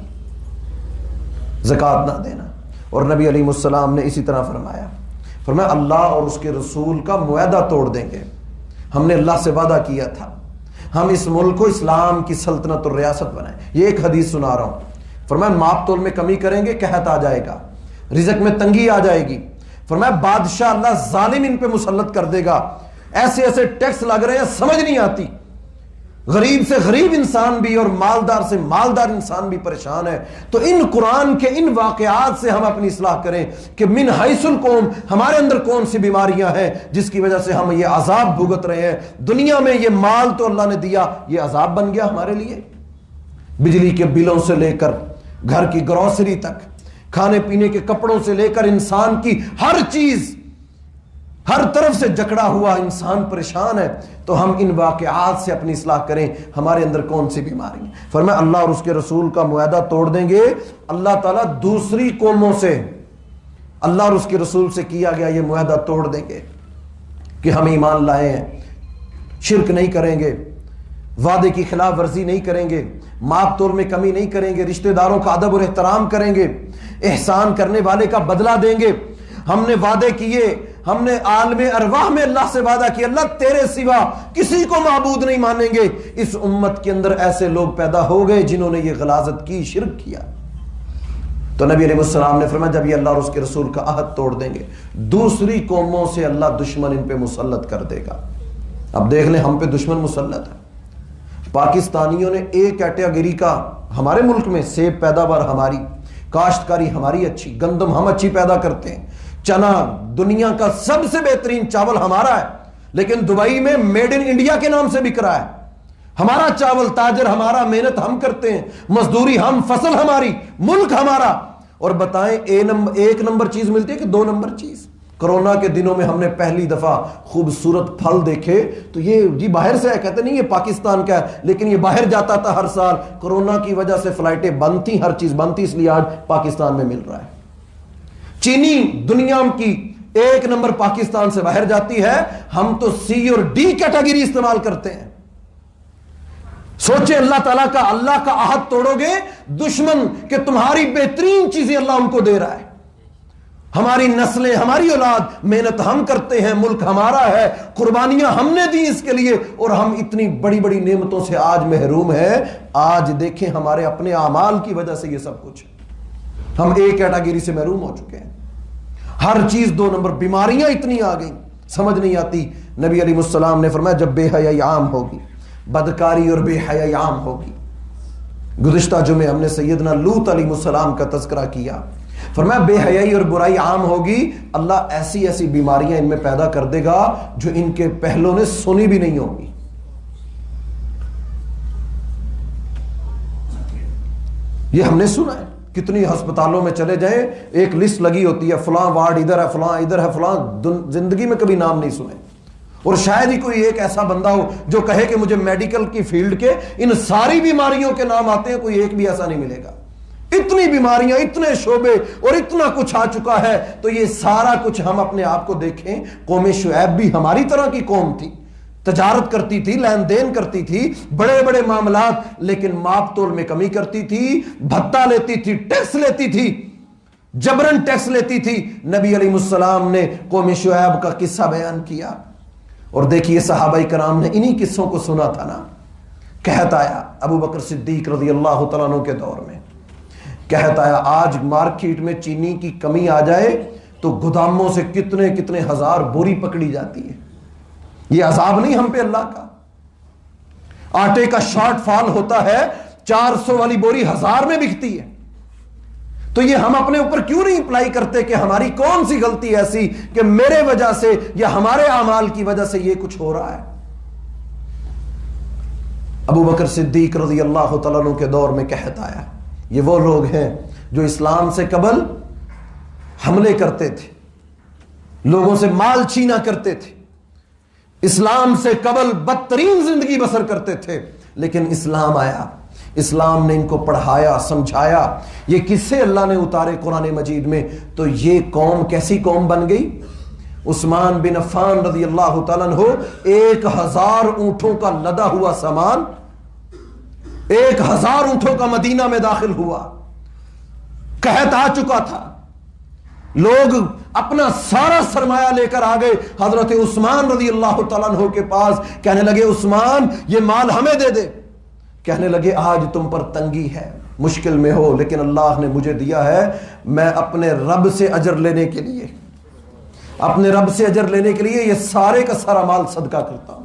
زکوٰۃ نہ دینا. اور نبی علیہ السلام نے اسی طرح فرمایا اللہ اور اس کے رسول کا معاہدہ توڑ دیں گے. ہم نے اللہ سے وعدہ کیا تھا ہم اس ملک کو اسلام کی سلطنت اور ریاست بنائیں. یہ ایک حدیث سنا رہا ہوں. فرمایا ماپ تول میں کمی کریں گے قحط آ جائے گا، رزق میں تنگی آ جائے گی. فرمایا بادشاہ اللہ ظالم ان پہ مسلط کر دے گا، ایسے ایسے ٹیکس لگ رہے ہیں سمجھ نہیں آتی. غریب سے غریب انسان بھی اور مالدار سے مالدار انسان بھی پریشان ہے. تو ان قرآن کے ان واقعات سے ہم اپنی اصلاح کریں کہ من حیث القوم ہمارے اندر کون سی بیماریاں ہیں جس کی وجہ سے ہم یہ عذاب بھگت رہے ہیں. دنیا میں یہ مال تو اللہ نے دیا، یہ عذاب بن گیا ہمارے لیے. بجلی کے بلوں سے لے کر گھر کی گروسری تک، کھانے پینے کے کپڑوں سے لے کر انسان کی ہر چیز، ہر طرف سے جکڑا ہوا انسان پریشان ہے. تو ہم ان واقعات سے اپنی اصلاح کریں ہمارے اندر کون سی بیماری ہے. فرمایا اللہ اور اس کے رسول کا معاہدہ توڑ دیں گے. اللہ تعالیٰ دوسری قوموں سے، اللہ اور اس کے رسول سے کیا گیا یہ معاہدہ توڑ دیں گے کہ ہم ایمان لائے ہیں، شرک نہیں کریں گے، وعدے کی خلاف ورزی نہیں کریں گے، ماپ تول میں کمی نہیں کریں گے، رشتہ داروں کا ادب اور احترام کریں گے، احسان کرنے والے کا بدلہ دیں گے. ہم نے وعدے کیے، ہم نے عالم ارواح میں اللہ سے وعدہ کیا اللہ تیرے سوا کسی کو معبود نہیں مانیں گے. اس امت کے اندر ایسے لوگ پیدا ہو گئے جنہوں نے یہ غلاظت کی، شرک کیا. تو نبی علیہ السلام نے فرمایا جب یہ اللہ اور اس کے رسول کا عہد توڑ دیں گے دوسری قوموں سے اللہ دشمن ان پہ مسلط کر دے گا. اب دیکھ لیں ہم پہ دشمن مسلط ہے. پاکستانیوں نے ایک کیٹیگری کا، ہمارے ملک میں سیب پیداوار ہماری، کاشتکاری ہماری اچھی، گندم ہم اچھی پیدا کرتے ہیں، چنا دنیا کا سب سے بہترین چاول ہمارا ہے، لیکن دبئی میں میڈ ان انڈیا کے نام سے بک رہا ہے. ہمارا چاول، تاجر ہمارا، محنت ہم کرتے ہیں، مزدوری ہم، فصل ہماری، ملک ہمارا. اور بتائیں ایک نمبر چیز ملتی ہے کہ دو نمبر چیز. کرونا کے دنوں میں ہم نے پہلی دفعہ خوبصورت پھل دیکھے تو یہ جی باہر سے ہے، کہتے نہیں یہ پاکستان کا ہے، لیکن یہ باہر جاتا تھا ہر سال. کرونا کی وجہ سے فلائٹیں بند تھیں، ہر چیز بند تھی، اس لیے آج پاکستان میں مل رہا ہے. چینی دنیا کی ایک نمبر پاکستان سے باہر جاتی ہے، ہم تو سی اور ڈی کیٹیگری استعمال کرتے ہیں. سوچیں اللہ تعالیٰ کا، اللہ کا عہد توڑو گے، دشمن کہ تمہاری بہترین چیزیں اللہ ان کو دے رہا ہے. ہماری نسلیں، ہماری اولاد، محنت ہم کرتے ہیں، ملک ہمارا ہے، قربانیاں ہم نے دی اس کے لیے، اور ہم اتنی بڑی بڑی نعمتوں سے آج محروم ہیں. آج دیکھیں ہمارے اپنے اعمال کی وجہ سے یہ سب کچھ ہے. ہم ایک کیٹیگری سے محروم ہو چکے ہیں، ہر چیز دو نمبر. بیماریاں اتنی آ گئی سمجھ نہیں آتی. نبی علیہ السلام نے فرمایا جب بے حیائی عام ہوگی، بدکاری اور بے حیائی عام ہوگی. گزشتہ جمعے ہم نے سیدنا لوط علیہ السلام کا تذکرہ کیا. فرمایا بے حیائی اور برائی عام ہوگی، اللہ ایسی ایسی بیماریاں ان میں پیدا کر دے گا جو ان کے پہلوں نے سنی بھی نہیں ہوگی. یہ ہم نے سنا ہے. کتنی ہسپتالوں میں چلے جائیں ایک لسٹ لگی ہوتی ہے، فلاں وارڈ ادھر ہے، فلاں ادھر ہے، فلاں. زندگی میں کبھی نام نہیں سنے. اور شاید ہی کوئی ایک ایسا بندہ ہو جو کہے کہ مجھے میڈیکل کی فیلڈ کے ان ساری بیماریوں کے نام آتے ہیں، کوئی ایک بھی ایسا نہیں ملے گا. اتنی بیماریاں، اتنے شعبے اور اتنا کچھ آ چکا ہے. تو یہ سارا کچھ ہم اپنے آپ کو دیکھیں. قوم شعیب بھی ہماری طرح کی قوم تھی، تجارت کرتی تھی، لین دین کرتی تھی، بڑے بڑے معاملات، لیکن ماپ تول میں کمی کرتی تھی، بھتہ لیتی تھی، ٹیکس لیتی تھی، جبرن ٹیکس لیتی تھی. نبی علیہ السلام نے قوم شعیب کا قصہ بیان کیا اور دیکھیے صحابہ کرام نے انہی قصوں کو سنا تھا نا. کہتا آیا ابو بکر صدیق رضی اللہ تعالیٰ عنہ کے دور میں، کہتا آیا آج مارکیٹ میں چینی کی کمی آ جائے تو گوداموں سے کتنے کتنے ہزار بوری پکڑی جاتی ہے. یہ عذاب نہیں ہم پہ اللہ کا. آٹے کا شارٹ فال ہوتا ہے، 400 والی بوری 1000 میں بکتی ہے. تو یہ ہم اپنے اوپر کیوں نہیں اپلائی کرتے کہ ہماری کون سی غلطی ایسی کہ میرے وجہ سے یا ہمارے اعمال کی وجہ سے یہ کچھ ہو رہا ہے. ابو بکر صدیق رضی اللہ تعالیٰ عنہ کے دور میں کہتا آیا یہ وہ لوگ ہیں جو اسلام سے قبل حملے کرتے تھے، لوگوں سے مال چھینا کرتے تھے، اسلام سے قبل بدترین زندگی بسر کرتے تھے، لیکن اسلام آیا، اسلام نے ان کو پڑھایا، سمجھایا۔ یہ قصے اللہ نے اتارے قرآن مجید میں، تو یہ قوم کیسی قوم بن گئی؟ عثمان بن عفان رضی اللہ تعالیٰ عنہ 1000 اونٹوں کا لدا ہوا سامان، 1000 اونٹوں کا مدینہ میں داخل ہوا، قحط آ چکا تھا، لوگ اپنا سارا سرمایہ لے کر آ گئے حضرت عثمان رضی اللہ تعالیٰ عنہ کے پاس، کہنے لگے عثمان یہ مال ہمیں دے دے۔ کہنے لگے آج تم پر تنگی ہے، مشکل میں ہو، لیکن اللہ نے مجھے دیا ہے، میں اپنے رب سے اجر لینے کے لیے، اپنے رب سے اجر لینے کے لیے یہ سارے کا سارا مال صدقہ کرتا ہوں۔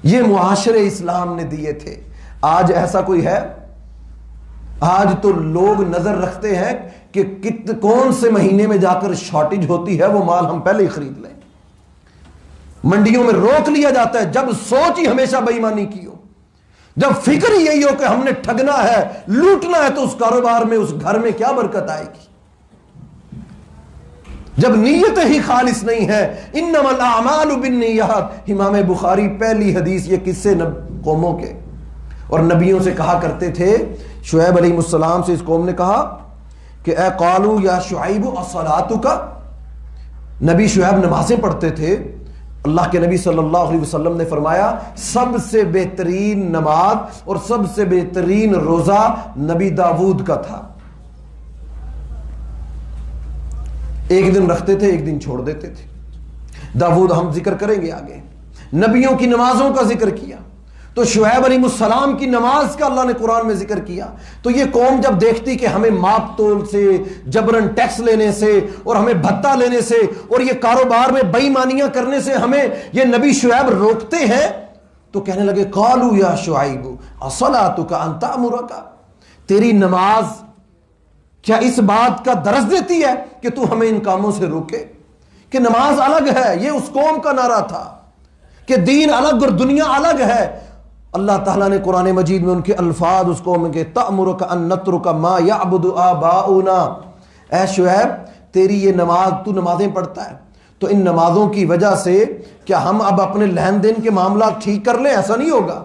یہ معاشرے اسلام نے دیے تھے۔ آج ایسا کوئی ہے؟ آج تو لوگ نظر رکھتے ہیں کہ کون سے مہینے میں جا کر شارٹیج ہوتی ہے، وہ مال ہم پہلے ہی خرید لیں۔ منڈیوں میں روک لیا جاتا ہے، جب سوچ ہی ہمیشہ بے ایمانی کی ہو، جب فکر ہی یہی ہو کہ ہم نے ٹھگنا ہے، لوٹنا ہے، تو اس کاروبار میں، اس گھر میں کیا برکت آئے گی؟ جب نیت ہی خالص نہیں ہے، انما الاعمال بالنیات، امام بخاری پہلی حدیث یہ قصے قوموں کے اور نبیوں سے کہا کرتے تھے۔ شعیب علیہ السلام سے اس قوم نے کہا کہ اے قالو یا شعیب اصلاتک، نبی شعیب نمازیں پڑھتے تھے، اللہ کے نبی صلی اللہ علیہ وسلم نے فرمایا سب سے بہترین نماز اور سب سے بہترین روزہ نبی داؤد کا تھا، ایک دن رکھتے تھے، ایک دن چھوڑ دیتے تھے۔ داؤد ہم ذکر کریں گے آگے، نبیوں کی نمازوں کا ذکر کیا، تو شعیب علیہ السلام کی نماز کا اللہ نے قرآن میں ذکر کیا۔ تو یہ قوم جب دیکھتی کہ ہمیں ماپ تول سے، جبرن ٹیکس لینے سے اور ہمیں بھتہ لینے سے اور یہ کاروبار میں بے ایمانیاں کرنے سے ہمیں یہ نبی شعیب روکتے ہیں، تو کہنے لگے قالوا یا شعیب اصلاتک ان تأمرک، تیری نماز کیا اس بات کا درس دیتی ہے کہ تو ہمیں ان کاموں سے روکے؟ کہ نماز الگ ہے، یہ اس قوم کا نعرہ تھا کہ دین الگ اور دنیا الگ ہے۔ اللہ تعالیٰ نے قرآن مجید میں ان کے الفاظ اس قوم کے تأمرک ان نترک ما یعبد آباؤنا، اے شعیب تیری یہ نماز، تو نمازیں پڑھتا ہے، تو ان نمازوں کی وجہ سے کیا ہم اب اپنے لین دین کے معاملات ٹھیک کر لیں؟ ایسا نہیں ہوگا۔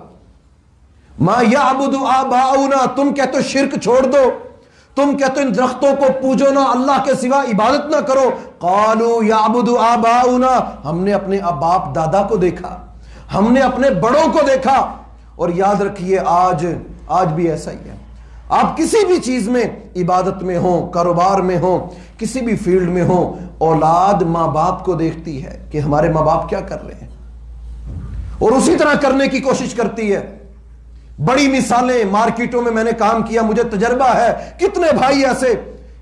ما یعبد آباؤنا، تم کہتے ہو شرک چھوڑ دو، تم کہتے ہو ان درختوں کو پوجو نہ، اللہ کے سوا عبادت نہ کرو۔ قالوا یعبد آباؤنا، ہم نے اپنے باپ دادا کو دیکھا، ہم نے اپنے بڑوں کو دیکھا۔ اور یاد رکھیے آج بھی ایسا ہی ہے، آپ کسی بھی چیز میں، عبادت میں ہوں، کاروبار میں ہوں، کسی بھی فیلڈ میں ہوں، اولاد ماں باپ کو دیکھتی ہے کہ ہمارے ماں باپ کیا کر رہے ہیں، اور اسی طرح کرنے کی کوشش کرتی ہے۔ بڑی مثالیں مارکیٹوں میں نے کام کیا، مجھے تجربہ ہے، کتنے بھائی ایسے،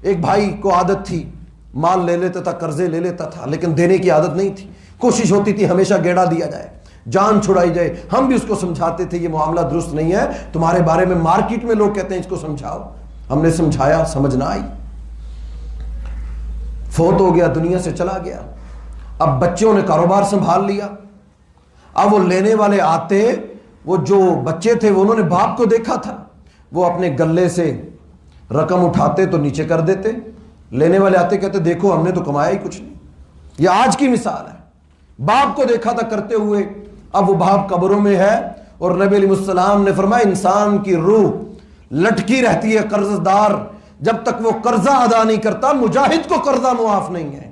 ایک بھائی کو عادت تھی مال لے لیتا تھا، قرضے لے لیتا تھا، لیکن دینے کی عادت نہیں تھی، کوشش ہوتی تھی ہمیشہ گیڑا دیا جائے، جان چھڑائی جائے۔ ہم بھی اس کو سمجھاتے تھے یہ معاملہ درست نہیں ہے، تمہارے بارے میں مارکیٹ میں لوگ کہتے ہیں اس کو سمجھاؤ، ہم نے سمجھایا، سمجھ نہ آئی، فوت ہو گیا، دنیا سے چلا گیا۔ اب بچوں نے کاروبار سنبھال لیا، اب وہ لینے والے آتے، وہ جو بچے تھے وہ انہوں نے باپ کو دیکھا تھا، وہ اپنے گلے سے رقم اٹھاتے تو نیچے کر دیتے، لینے والے آتے کہتے دیکھو ہم نے تو کمایا ہی کچھ نہیں۔ یہ آج کی مثال ہے، باپ کو دیکھا تھا کرتے ہوئے، اب وہ باپ قبروں میں ہے، اور نبی علیہ السلام نے فرمایا انسان کی روح لٹکی رہتی ہے قرض دار جب تک وہ قرضہ ادا نہیں کرتا، مجاہد کو قرضہ معاف نہیں ہے،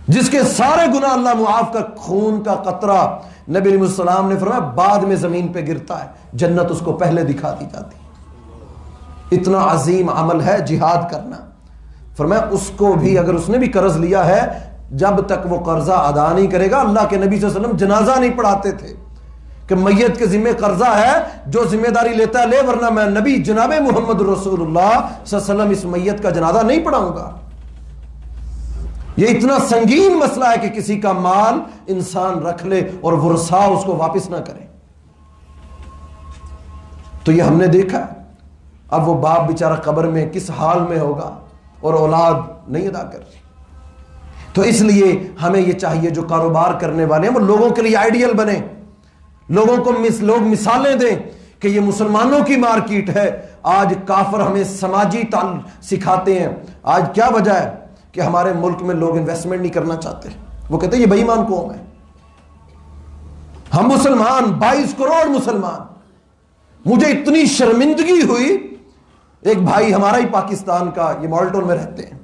جس کے سارے گناہ اللہ معاف کر، خون کا قطرہ نبی علیہ السلام نے فرمایا بعد میں زمین پہ گرتا ہے، جنت اس کو پہلے دکھا دی جاتی۔ اتنا عظیم عمل ہے جہاد کرنا۔ فرمایا اس کو بھی، اگر اس نے بھی قرض لیا ہے، جب تک وہ قرضہ ادا نہیں کرے گا، اللہ کے نبی صلی اللہ علیہ وسلم جنازہ نہیں پڑھاتے تھے کہ میت کے ذمہ قرضہ ہے، جو ذمہ داری لیتا ہے لے، ورنہ میں نبی جناب محمد رسول اللہ صلی اللہ علیہ وسلم اس میت کا جنازہ نہیں پڑھاؤں گا۔ یہ اتنا سنگین مسئلہ ہے کہ کسی کا مال انسان رکھ لے اور ورثاء اس کو واپس نہ کریں۔ تو یہ ہم نے دیکھا، اب وہ باپ بیچارہ قبر میں کس حال میں ہوگا، اور اولاد نہیں ادا کر رہی۔ تو اس لیے ہمیں یہ چاہیے جو کاروبار کرنے والے ہیں وہ لوگوں کے لیے آئیڈیل بنے، لوگوں کو لوگ مثالیں دیں کہ یہ مسلمانوں کی مارکیٹ ہے، آج کافر ہمیں سماجی تعلق سکھاتے ہیں. آج کیا وجہ ہے کہ ہمارے ملک میں لوگ انویسٹمنٹ نہیں کرنا چاہتے؟ وہ کہتے ہیں یہ بے ایمان قوم ہے. ہم مسلمان 22 کروڑ مسلمان. مجھے اتنی شرمندگی ہوئی، ایک بھائی ہمارا ہی پاکستان کا، یہ مالٹون میں رہتے ہیں،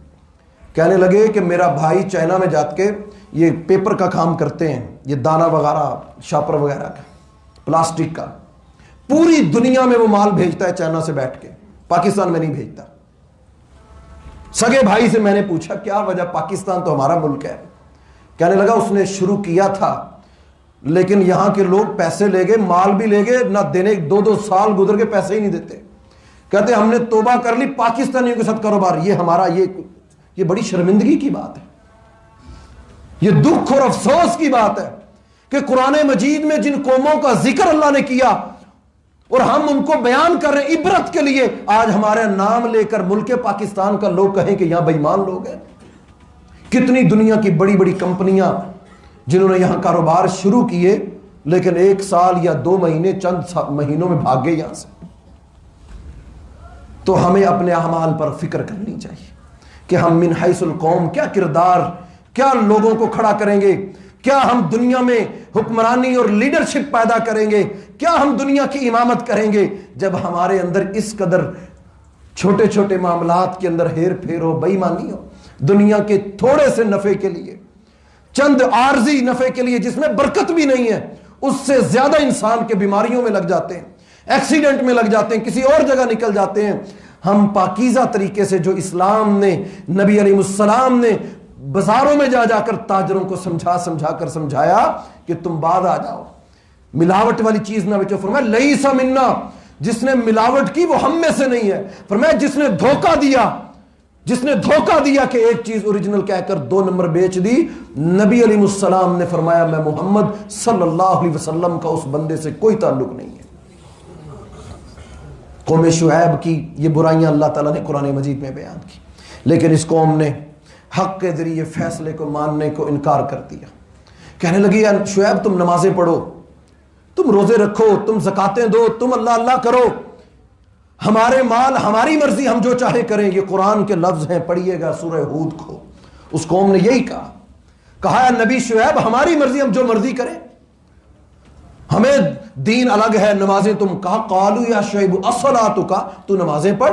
کہنے لگے کہ میرا بھائی چائنا میں جا کے یہ پیپر کا کام کرتے ہیں، یہ دانا وغیرہ شاپر وغیرہ کا، پلاسٹک کا، پوری دنیا میں وہ مال بھیجتا ہے چائنا سے بیٹھ کے، پاکستان میں نہیں بھیجتا. سگے بھائی سے میں نے پوچھا کیا وجہ، پاکستان تو ہمارا ملک ہے. کہنے لگا اس نے شروع کیا تھا لیکن یہاں کے لوگ پیسے لے گئے، مال بھی لے گئے، نہ دینے، 2 سال گزر کے پیسے ہی نہیں دیتے. کہتے ہم نے توبہ کر لی پاکستانیوں کے ساتھ کاروبار. یہ ہمارا یہ بڑی شرمندگی کی بات ہے، یہ دکھ اور افسوس کی بات ہے کہ قرآن مجید میں جن قوموں کا ذکر اللہ نے کیا اور ہم ان کو بیان کر رہے ہیں عبرت کے لیے، آج ہمارے نام لے کر ملک پاکستان کا لوگ کہیں کہ یہاں بے ایمان لوگ ہیں. کتنی دنیا کی بڑی بڑی کمپنیاں جنہوں نے یہاں کاروبار شروع کیے لیکن 1 سال یا 2 مہینے چند مہینوں میں بھاگ گئے یہاں سے. تو ہمیں اپنے اعمال پر فکر کرنی چاہیے کہ ہم من حیث القوم کیا کردار، کیا لوگوں کو کھڑا کریں گے، کیا ہم دنیا میں حکمرانی اور لیڈرشپ پیدا کریں گے، کیا ہم دنیا کی امامت کریں گے جب ہمارے اندر اس قدر چھوٹے چھوٹے معاملات کے اندر ہیر پھیر ہو، بے ایمانی ہو، دنیا کے تھوڑے سے نفع کے لیے، چند عارضی نفع کے لیے جس میں برکت بھی نہیں ہے، اس سے زیادہ انسان کے بیماریوں میں لگ جاتے ہیں، ایکسیڈنٹ میں لگ جاتے ہیں، کسی اور جگہ نکل جاتے ہیں. ہم پاکیزہ طریقے سے جو اسلام نے، نبی علیہ السلام نے بازاروں میں جا کر تاجروں کو سمجھا کر سمجھایا کہ تم بعد آ جاؤ، ملاوٹ والی چیز نہ بیچو. فرمایا لیس منا، جس نے ملاوٹ کی وہ ہم میں سے نہیں ہے. فرمایا جس نے دھوکہ دیا کہ ایک چیز اوریجنل کہہ کر 2 نمبر بیچ دی، نبی علیہ السلام نے فرمایا میں محمد صلی اللہ علیہ وسلم کا اس بندے سے کوئی تعلق نہیں ہے. قوم شعیب کی یہ برائیاں اللہ تعالیٰ نے قرآن مجید میں بیان کی، لیکن اس قوم نے حق کے ذریعے فیصلے کو ماننے کو انکار کر دیا. کہنے لگی یا شعیب تم نمازیں پڑھو، تم روزے رکھو، تم زکاتیں دو، تم اللہ اللہ کرو، ہمارے مال ہماری مرضی، ہم جو چاہے کریں. یہ قرآن کے لفظ ہیں، پڑھیے گا سورہ ہود کو. اس قوم نے یہی کہا نبی شعیب ہماری مرضی، ہم جو مرضی کریں، ہمیں دین الگ ہے، نمازیں تم. کہا قالو یا شعیب الصلاۃ کا، تو نمازیں پڑھ،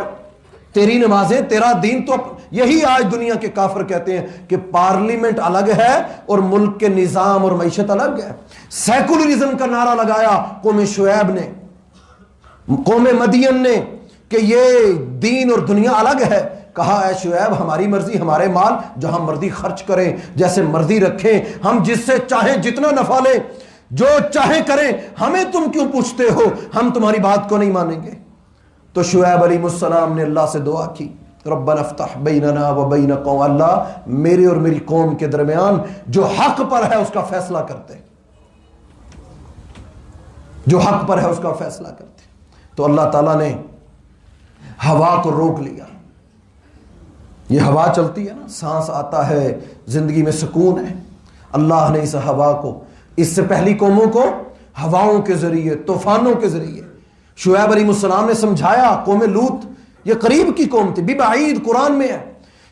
تیری نمازیں، تیرا دین. تو یہی آج دنیا کے کافر کہتے ہیں کہ پارلیمنٹ الگ ہے اور ملک کے نظام اور معیشت الگ ہے. سیکولرزم کا نعرہ لگایا قوم شعیب نے، قوم مدین نے کہ یہ دین اور دنیا الگ ہے. کہا اے شعیب ہماری مرضی، ہمارے مال جہاں مرضی خرچ کریں، جیسے مرضی رکھیں، ہم جس سے چاہیں جتنا نفع لیں، جو چاہیں کریں، ہمیں تم کیوں پوچھتے ہو، ہم تمہاری بات کو نہیں مانیں گے. تو شعیب علیہ السلام نے اللہ سے دعا کی ربنا افتح بیننا و بین قوم، اللہ میرے اور میری قوم کے درمیان جو حق پر ہے اس کا فیصلہ کرتے، جو حق پر ہے اس کا فیصلہ کرتے. تو اللہ تعالیٰ نے ہوا کو روک لیا. یہ ہوا چلتی ہے نا، سانس آتا ہے، زندگی میں سکون ہے. اللہ نے اس ہوا کو، اس سے پہلی قوموں کو ہواؤں کے ذریعے، طوفانوں کے ذریعے، شعیب علیہ السلام نے سمجھایا. قوم لوط یہ قریب کی قوم تھی، بعید قرآن میں ہے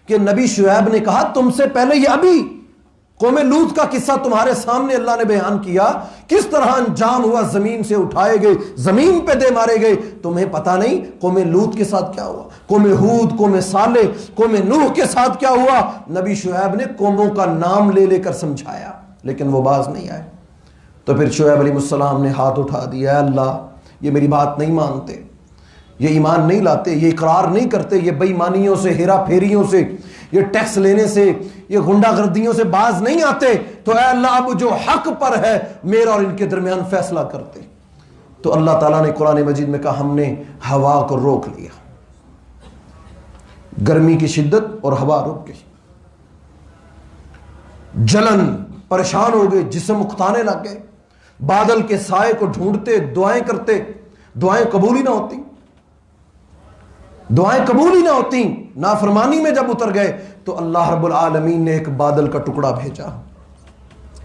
کہ نبی شعیب نے کہا تم سے پہلے یہ ابھی قوم لوط کا قصہ تمہارے سامنے اللہ نے بیان کیا، کس طرح انجام ہوا، زمین سے اٹھائے گئے، زمین پہ دے مارے گئے. تمہیں پتہ نہیں قوم لوط کے ساتھ کیا ہوا، قوم ہود، قوم صالح، قوم نوح کے ساتھ کیا ہوا. نبی شعیب نے قوموں کا نام لے لے کر سمجھایا لیکن وہ باز نہیں آئے. تو پھر شعیب علیہ السلام نے ہاتھ اٹھا دیا، اے اللہ یہ میری بات نہیں مانتے، یہ ایمان نہیں لاتے، یہ اقرار نہیں کرتے، یہ بے ایمانیوں سے، ہیرا پھیریوں سے، یہ ٹیکس لینے سے، یہ غنڈہ گردیوں سے باز نہیں آتے. تو اے اللہ اب جو حق پر ہے میرا اور ان کے درمیان فیصلہ کرتے. تو اللہ تعالیٰ نے قرآن مجید میں کہا ہم نے ہوا کو روک لیا، گرمی کی شدت اور ہوا رک گئی، جلن، پریشان ہو گئے، جسم اکتانے لگ گئے، بادل کے سائے کو ڈھونڈتے، دعائیں کرتے، دعائیں قبول ہی نہ ہوتی، دعائیں قبول ہی نہ ہوتی. نافرمانی میں جب اتر گئے تو اللہ رب العالمین نے ایک بادل کا ٹکڑا بھیجا،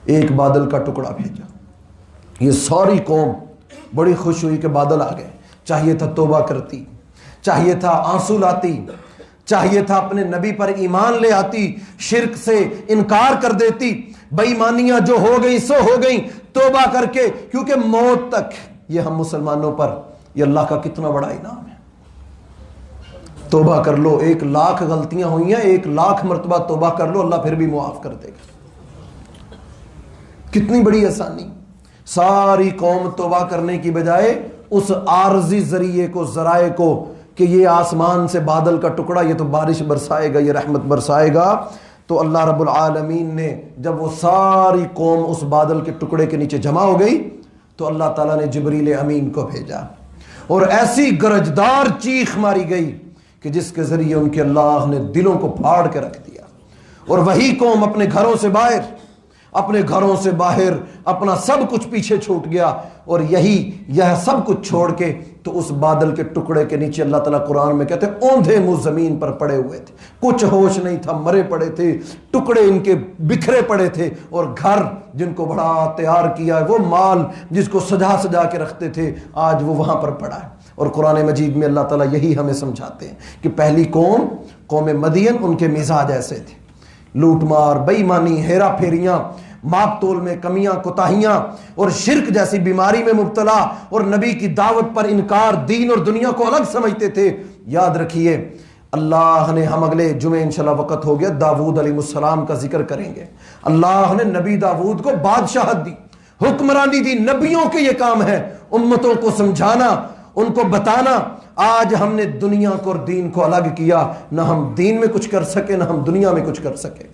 ایک بادل کا ٹکڑا بھیجا. یہ ساری قوم بڑی خوش ہوئی کہ بادل آ گئے. چاہیے تھا توبہ کرتی، چاہیے تھا آنسو لاتی، چاہیے تھا اپنے نبی پر ایمان لے آتی، شرک سے انکار کر دیتی، بے ایمانیاں جو ہو گئی سو ہو گئی، توبہ کر کے، کیونکہ موت تک یہ ہم مسلمانوں پر یہ اللہ کا کتنا بڑا انعام ہے۔ توبہ کر لو، 1,00,000 غلطیاں ہوئی ہیں، 1,00,000 مرتبہ توبہ کر لو، اللہ پھر بھی معاف کر دے گا۔ کتنی بڑی آسانی۔ ساری قوم توبہ کرنے کی بجائے اس عارضی ذریعے کو، ذرائع کو، کہ یہ آسمان سے بادل کا ٹکڑا یہ تو بارش برسائے گا، یہ رحمت برسائے گا، تو اللہ رب العالمین نے جب وہ ساری قوم اس بادل کے ٹکڑے کے نیچے جمع ہو گئی تو اللہ تعالیٰ نے جبریل امین کو بھیجا، اور ایسی گرجدار چیخ ماری گئی کہ جس کے ذریعے ان کے اللہ نے دلوں کو پھاڑ کے رکھ دیا، اور وہی قوم اپنے گھروں سے باہر اپنا سب کچھ پیچھے چھوٹ گیا، اور یہ سب کچھ چھوڑ کے تو اس بادل کے ٹکڑے کے نیچے اللہ تعالیٰ قرآن میں کہتے ہیں اوندھے منہ زمین پر پڑے ہوئے تھے، کچھ ہوش نہیں تھا، مرے پڑے تھے، ٹکڑے ان کے بکھرے پڑے تھے، اور گھر جن کو بڑا تیار کیا ہے، وہ مال جس کو سجا کے رکھتے تھے، آج وہ وہاں پر پڑا ہے۔ اور قرآن مجید میں اللہ تعالیٰ یہی ہمیں سمجھاتے ہیں کہ پہلی قوم مدین، ان کے مزاج ایسے تھے، لوٹ مار، بے ایمانی، ہیرا پھیریاں، ماپ تول میں کمیاں کوتاہیاں، اور شرک جیسی بیماری میں مبتلا، اور نبی کی دعوت پر انکار، دین اور دنیا کو الگ سمجھتے تھے۔ یاد رکھیے اللہ نے، ہم اگلے جمعے انشاءاللہ وقت ہو گیا، داؤد علیہ السلام کا ذکر کریں گے۔ اللہ نے نبی داؤد کو بادشاہت دی، حکمرانی دی، نبیوں کے یہ کام ہے امتوں کو سمجھانا، ان کو بتانا۔ آج ہم نے دنیا کو اور دین کو الگ کیا، نہ ہم دین میں کچھ کر سکے نہ ہم دنیا میں کچھ کر سکے،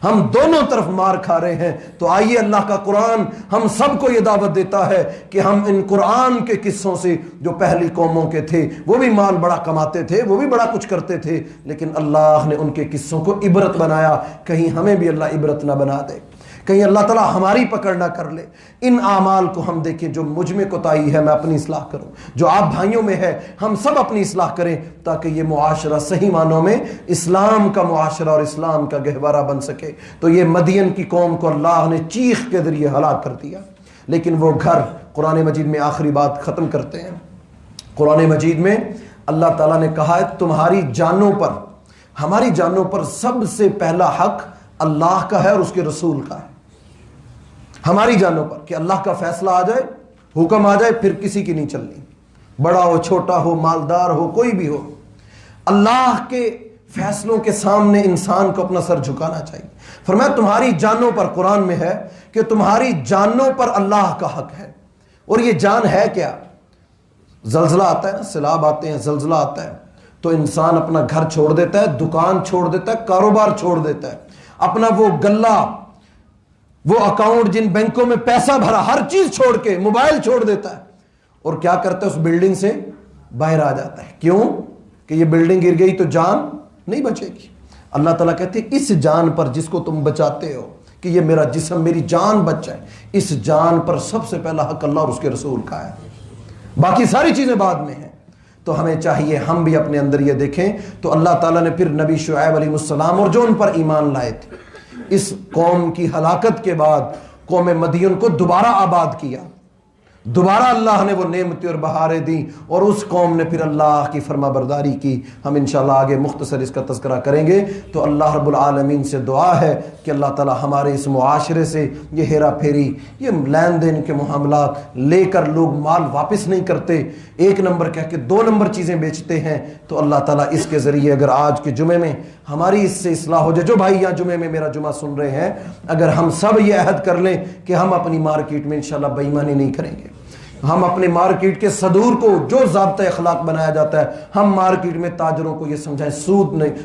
ہم دونوں طرف مار کھا رہے ہیں۔ تو آئیے اللہ کا قرآن ہم سب کو یہ دعوت دیتا ہے کہ ہم ان قرآن کے قصوں سے، جو پہلی قوموں کے تھے، وہ بھی مال بڑا کماتے تھے، وہ بھی بڑا کچھ کرتے تھے، لیکن اللہ نے ان کے قصوں کو عبرت بنایا، کہیں ہمیں بھی اللہ عبرت نہ بنا دے، کہیں اللہ تعالیٰ ہماری پکڑ نہ کر لے۔ ان اعمال کو ہم دیکھیں، جو مجھ میں کوتاہی ہے میں اپنی اصلاح کروں، جو آپ بھائیوں میں ہے ہم سب اپنی اصلاح کریں، تاکہ یہ معاشرہ صحیح معنوں میں اسلام کا معاشرہ اور اسلام کا گہوارہ بن سکے۔ تو یہ مدین کی قوم کو اللہ نے چیخ کے ذریعے ہلاک کر دیا، لیکن وہ گھر، قرآن مجید میں آخری بات ختم کرتے ہیں، قرآن مجید میں اللہ تعالیٰ نے کہا ہے تمہاری جانوں پر، ہماری جانوں پر سب سے پہلا حق اللہ کا ہے اور اس کے رسول کا ہے، ہماری جانوں پر، کہ اللہ کا فیصلہ آ جائے، حکم آ جائے، پھر کسی کی نہیں چلنی، بڑا ہو چھوٹا ہو مالدار ہو کوئی بھی ہو، اللہ کے فیصلوں کے سامنے انسان کو اپنا سر جھکانا چاہیے۔ فرمایا تمہاری جانوں پر، قرآن میں ہے کہ تمہاری جانوں پر اللہ کا حق ہے۔ اور یہ جان ہے کیا؟ زلزلہ آتا ہے نا، سیلاب آتے ہیں، زلزلہ آتا ہے تو انسان اپنا گھر چھوڑ دیتا ہے، دکان چھوڑ دیتا ہے، کاروبار چھوڑ دیتا ہے، اپنا وہ گلہ، وہ اکاؤنٹ، جن بینکوں میں پیسہ بھرا، ہر چیز چھوڑ کے، موبائل چھوڑ دیتا ہے، اور کیا کرتا ہے؟ اس بلڈنگ سے باہر آ جاتا ہے۔ کیوں؟ کہ یہ بلڈنگ گر گئی تو جان نہیں بچے گی۔ اللہ تعالیٰ کہتے ہیں اس جان پر جس کو تم بچاتے ہو، کہ یہ میرا جسم، میری جان بچ جائے، اس جان پر سب سے پہلا حق اللہ اور اس کے رسول کا ہے، باقی ساری چیزیں بعد میں ہیں۔ تو ہمیں چاہیے ہم بھی اپنے اندر یہ دیکھیں۔ تو اللہ تعالیٰ نے پھر نبی شعیب علیہ السلام اور جو ان پر ایمان لائے تھے، اس قوم کی ہلاکت کے بعد قوم مدین کو دوبارہ آباد کیا، دوبارہ اللہ نے وہ نعمتیں اور بہاریں دیں، اور اس قوم نے پھر اللہ کی فرما برداری کی۔ ہم انشاءاللہ آگے مختصر اس کا تذکرہ کریں گے۔ تو اللہ رب العالمین سے دعا ہے کہ اللہ تعالی ہمارے اس معاشرے سے یہ ہیرا پھیری، یہ لین دین کے معاملات لے کر لوگ مال واپس نہیں کرتے، ایک نمبر کہہ کے دو نمبر چیزیں بیچتے ہیں، تو اللہ تعالیٰ اس کے ذریعے اگر آج کے جمعے میں ہماری اس سے اصلاح ہو جائے، جو بھائی یہاں جمعے میں میرا جمعہ سن رہے ہیں، اگر ہم سب یہ عہد کر لیں کہ ہم اپنی مارکیٹ میں انشاءاللہ بے ایمانی نہیں کریں گے، ہم اپنے مارکیٹ کے صدور کو جو ضابطہ اخلاق بنایا جاتا ہے، ہم مارکیٹ میں تاجروں کو یہ سمجھائیں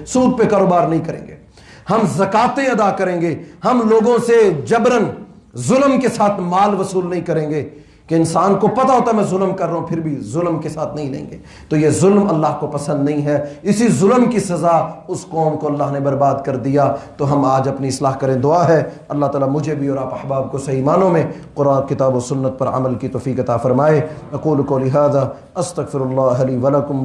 سود پہ کاروبار نہیں کریں گے، ہم زکاتیں ادا کریں گے، ہم لوگوں سے جبرن ظلم کے ساتھ مال وصول نہیں کریں گے، کہ انسان کو پتہ ہوتا ہے میں ظلم کر رہا ہوں پھر بھی ظلم کے ساتھ نہیں لیں گے، تو یہ ظلم اللہ کو پسند نہیں ہے۔ اسی ظلم کی سزا اس قوم کو اللہ نے برباد کر دیا۔ تو ہم آج اپنی اصلاح کریں، دعا ہے اللہ تعالیٰ مجھے بھی اور آپ احباب کو صحیح معنوں میں قرآن کتاب و سنت پر عمل کی توفیق عطا فرمائے۔ اقول قولی ھذا استغفر اللہ لی ولکم۔